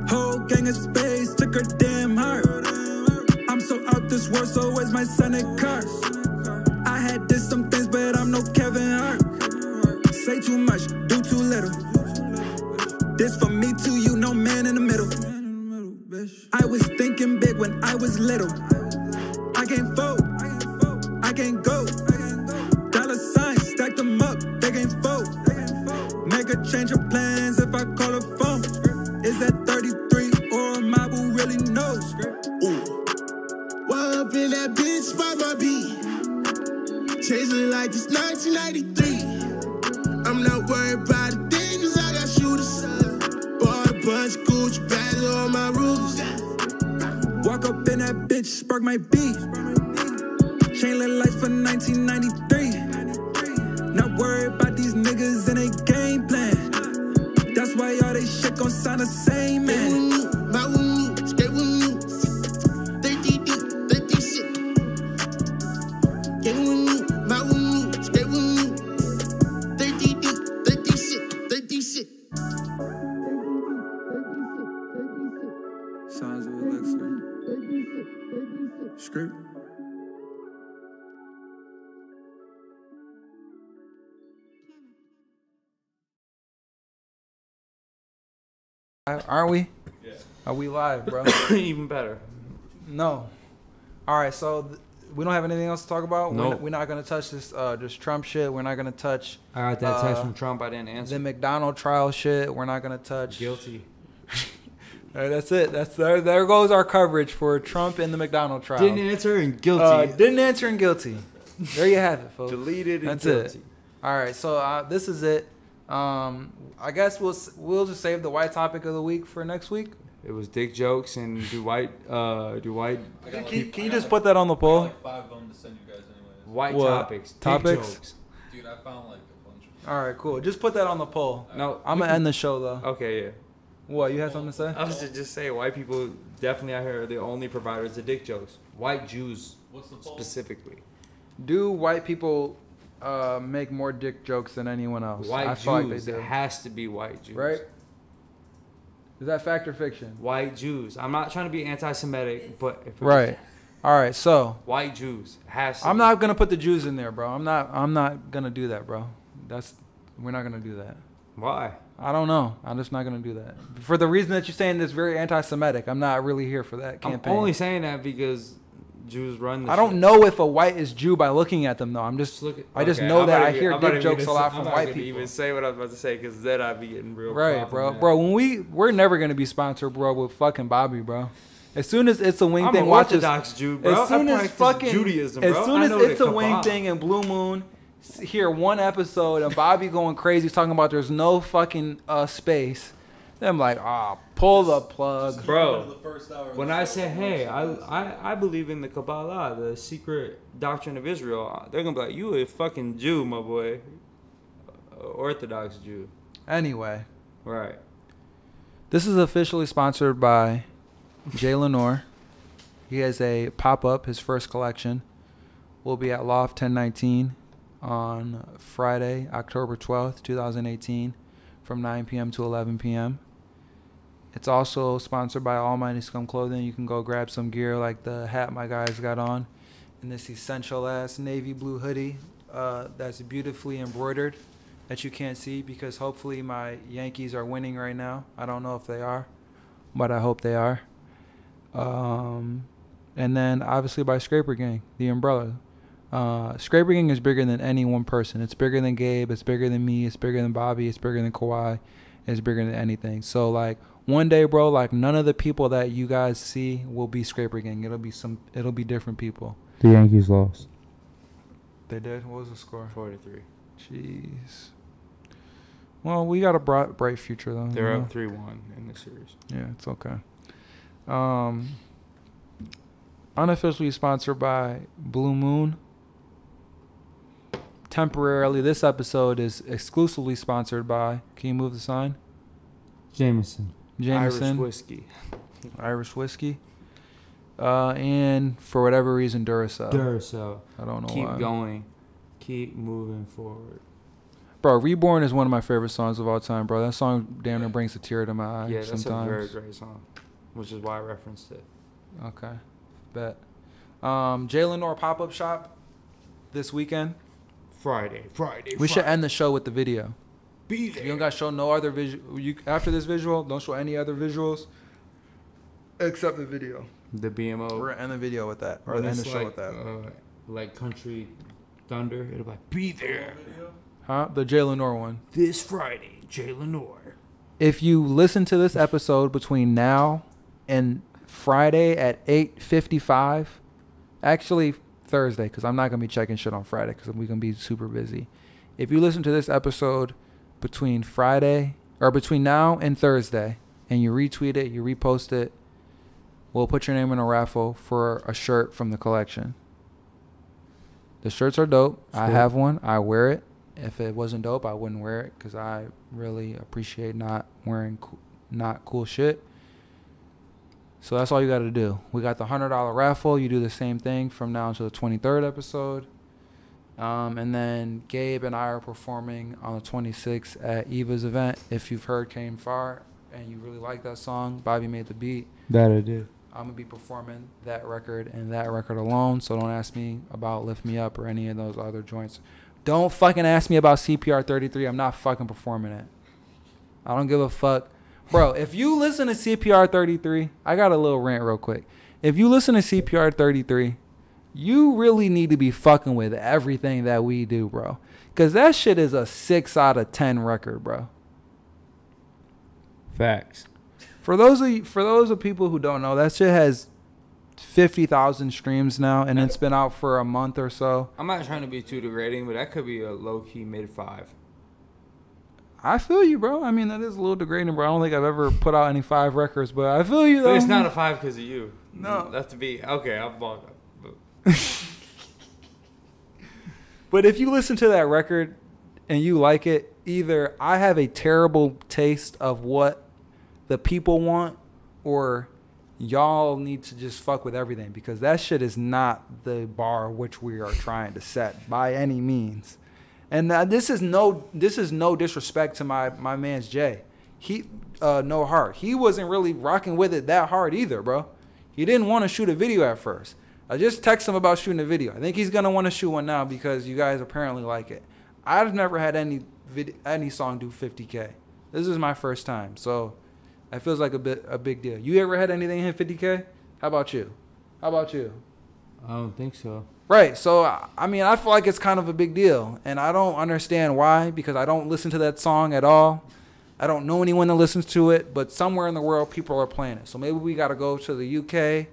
Whole gang of spades took her damn heart. I'm so out this world, so where's my Senate car? I had did some things, but I'm no Kevin Hart. Say too much, do too little. This for me too, you know, man in the middle. I was thinking big when I was little. I can't fold, I can't go. Dollar signs, stack them up, they can't fold. Make a change of plans if I call a phone. Is that 33 or a mob who really knows? While up in that bitch by my beat, chasing like it's 1993. I'm not worried about a thing, cause I got shooters. Bought a bunch of Gucci bags on my Rugers. walk up in that bitch, spark my beat. Chain lit lights for 1993. Not worried about these niggas and they game plan. That's why all they shit gon' sound the same, man. Ride with me, skate with me. 30 deep, 30 shit. Get with me, ride with me, skate with me. 30 deep, 30 shit, 30 shit. Sounds of Alexa. Script. Aren't we? Yeah. Are we live, bro? Even better. No. All right, so we don't have anything else to talk about? Nope. We're not going to touch this Trump shit. We're not going to touch I got that text from Trump. I didn't answer. the McDonald trial shit. We're not going to touch. Guilty. All right, that's it. There goes our coverage for Trump and the McDonald trial. Didn't answer and guilty. Didn't answer and guilty. There you have it, folks. Deleted and That's guilty. it. All right, so this is it. I guess we'll just save the white topic of the week for next week. It was dick jokes and do white I got Can you just put that on the I got poll? like 5 of them to send you guys anyways. white What? topics. Dick Topics? jokes. Dude, I found like a bunch of All right, cool. Just put that on the poll. No, I'm gonna end the show though. Okay, yeah. What, you had something to say? I was just saying, white people definitely out here are the only providers of dick jokes. White Jews What's the poll? specifically. Do white people make more dick jokes than anyone else? I White feel like Jews. they do. It has to be white Jews. Right? Is that fact or fiction? White Jews. I'm not trying to be anti-Semitic, but if it was Right. All right. So white Jews has to I'm be. not gonna put the Jews in there, bro. I'm not gonna do that, bro. We're not gonna do that. Why? I don't know. I'm just not gonna do that for the reason that you're saying it's very anti-Semitic. I'm not really here for that campaign. I'm only saying that because Jews run the I don't know if a white is Jew by looking at them though. I just Okay, know I'm that not I even- hear I'm not dick even jokes a gonna lot say- from I'm white not gonna people. even say what I was about to say because then I'd be getting real. Right, problem, bro. man. Bro, when we're never gonna be sponsored, bro, with fucking Bobby, bro. As soon as It's a Wing I'm thing an watches, Orthodox Jew, bro. as soon I as practice fucking Judaism, as bro. soon I as know the It's a Wing Kabbalah. thing and Blue Moon hear one episode and Bobby going crazy talking about there's no fucking space, then I'm like, pull the plug. Bro, the first hour of when the I show. say, hey, I believe in the Kabbalah, the secret doctrine of Israel, they're gonna be like, you a fucking Jew, my boy, Orthodox Jew. Anyway, Right. this is officially sponsored by Jay Lenore. He has a pop-up, his first collection. Will be at Loft 1019 on Friday, October 12th, 2018, from 9 p.m. to 11 p.m. It's also sponsored by Almighty Scum Clothing. You can go grab some gear like the hat my guys got on and this essential-ass navy blue hoodie that's beautifully embroidered that you can't see because hopefully my Yankees are winning right now. I don't know if they are, but I hope they are. And then obviously by Scraper Gang, the umbrella. Scraper Gang is bigger than any one person. It's bigger than Gabe. It's bigger than me. It's bigger than Bobby. It's bigger than Kawhi. It's bigger than anything. So like one day, bro, like none of the people that you guys see will be Scraper Gang. It'll be different people. The Yankees lost. They did. What was the score? 4-3. Jeez. Well, we got a bright future though. They're you know? up 3-1 in the series. Yeah, it's okay. Unofficially sponsored by Blue Moon. Temporarily, this episode is exclusively sponsored by. Can you move the sign? Jameson. Irish whiskey. Irish whiskey. And for whatever reason, Duracell. Duracell. I don't know Keep why. going. Keep moving forward. Bro, Reborn is one of my favorite songs of all time, bro. That song damn near brings a tear to my eye Yeah, that's sometimes. a very great song, which is why I referenced it. Okay, bet. Jay Lenore pop-up shop this weekend. Friday. We should end the show with the video. Be You don't got to show no other visual. After this visual, don't show any other visuals except the video. The BMO. We're gonna end the video with that, or When end the it's show like, with that. like Country Thunder. It'll be like, be there Huh? The Jay Lenore one. this Friday, Jay Lenore. If you listen to this episode between now and Friday at 8:55, actually Thursday, because I'm not gonna be checking shit on Friday because we're gonna be super busy. If you listen to this episode between Friday or between now and Thursday, and you retweet it, you repost it, we'll put your name in a raffle for a shirt from the collection. The shirts are dope. I have one. I wear it. If it wasn't dope, I wouldn't wear it because I really appreciate not wearing not cool shit. So that's all you got to do. We got the $100 raffle. You do the same thing from now until the 23rd episode. And then Gabe and I are performing on the 26th at Eva's event. If you've heard Came Far and you really like that song, Bobby made the beat. That I did. I'm going to be performing that record and that record alone. So don't ask me about Lift Me Up or any of those other joints. Don't fucking ask me about CPR 33. I'm not fucking performing it. I don't give a fuck. Bro, if you listen to CPR 33, I got a little rant real quick. If you listen to CPR 33, you really need to be fucking with everything that we do, bro. Because that shit is a 6 out of 10 record, bro. Facts. For those of people who don't know, that shit has 50,000 streams now, and it's been out for a month or so. I'm not trying to be too degrading, but that could be a low-key mid-5. I feel you, bro. I mean, that is a little degrading, bro. I don't think I've ever put out any 5 records, but I feel you, though. But it's not a 5 because of you. No. That's to be... Okay, I'm balled up. But if you listen to that record and you like it, either I have a terrible taste of what the people want, or y'all need to just fuck with everything, because that shit is not the bar which we are trying to set by any means. And this is no disrespect to my man's Jay. He No Heart. He wasn't really rocking with it that hard either, bro. He didn't want to shoot a video at first. I just texted him about shooting a video. I think he's gonna want to shoot one now because you guys apparently like it. I've never had any song do 50K. This is my first time, so it feels like a big deal. You ever had anything hit 50K? How about you? I don't think so. Right. So I mean, I feel like it's kind of a big deal, and I don't understand why, because I don't listen to that song at all. I don't know anyone that listens to it, but somewhere in the world people are playing it. So maybe we got to go to the UK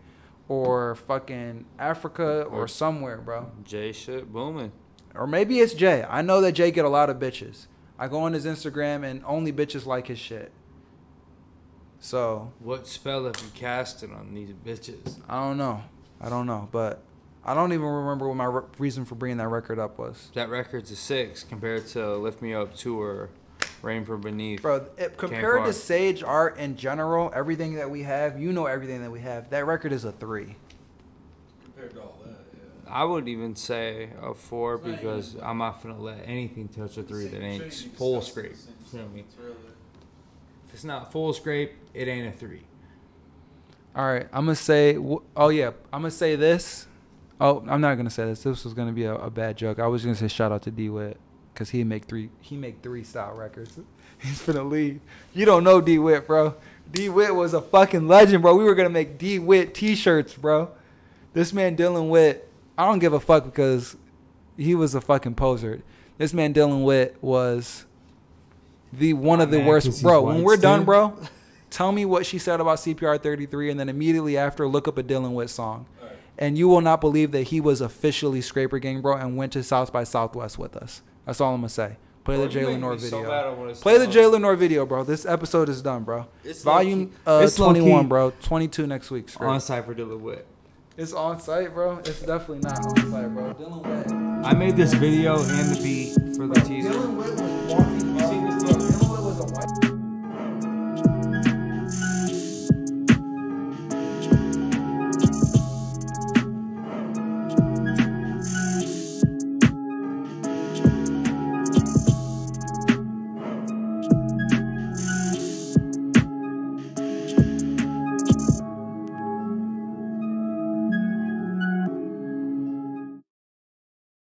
or fucking Africa or somewhere, bro. Jay shit booming. Or maybe it's Jay. I know that Jay get a lot of bitches. I go on his Instagram and only bitches like his shit. So what spell have you casted on these bitches? I don't know, but I don't even remember what my reason for bringing that record up was. That record's a 6 compared to Lift Me Up 2 or Rain from Beneath. Bro, compared to Sage Art in general, everything that we have, everything that we have, that record is a 3. Compared to all that, yeah. I would even say a 4 because I'm not going to let anything touch a 3 that ain't full scrape. You know what I mean? If it's not full scrape, it ain't a 3. All right, I'm going to say, I'm going to say this. Oh, I'm not going to say this. This was going to be a bad joke. I was going to say shout out to D-Wit. Because he make 3 style records. He's finna leave. You don't know D-Wit, bro. D-Wit was a fucking legend, bro. We were going to make D-Wit t-shirts, bro. This man Dylan Witt, I don't give a fuck because he was a fucking poser. This man Dylan Witt was one of the worst. Bro, when we're done, bro, tell me what she said about CPR 33, and then immediately after, look up a Dylan Witt song. Right. And you will not believe that he was officially Scraper Gang, bro, and went to South by Southwest with us. That's all I'm going to say. Play the Jay Lenore video. Play the Jay Lenore video, bro. This episode is done, bro. It's Volume 21, bro. 22 next week. On site for Dylan Witt. It's on site, bro. It's definitely not on site, bro. Dylan Witt. I made this video and the beat for the teaser. Dylan Witt was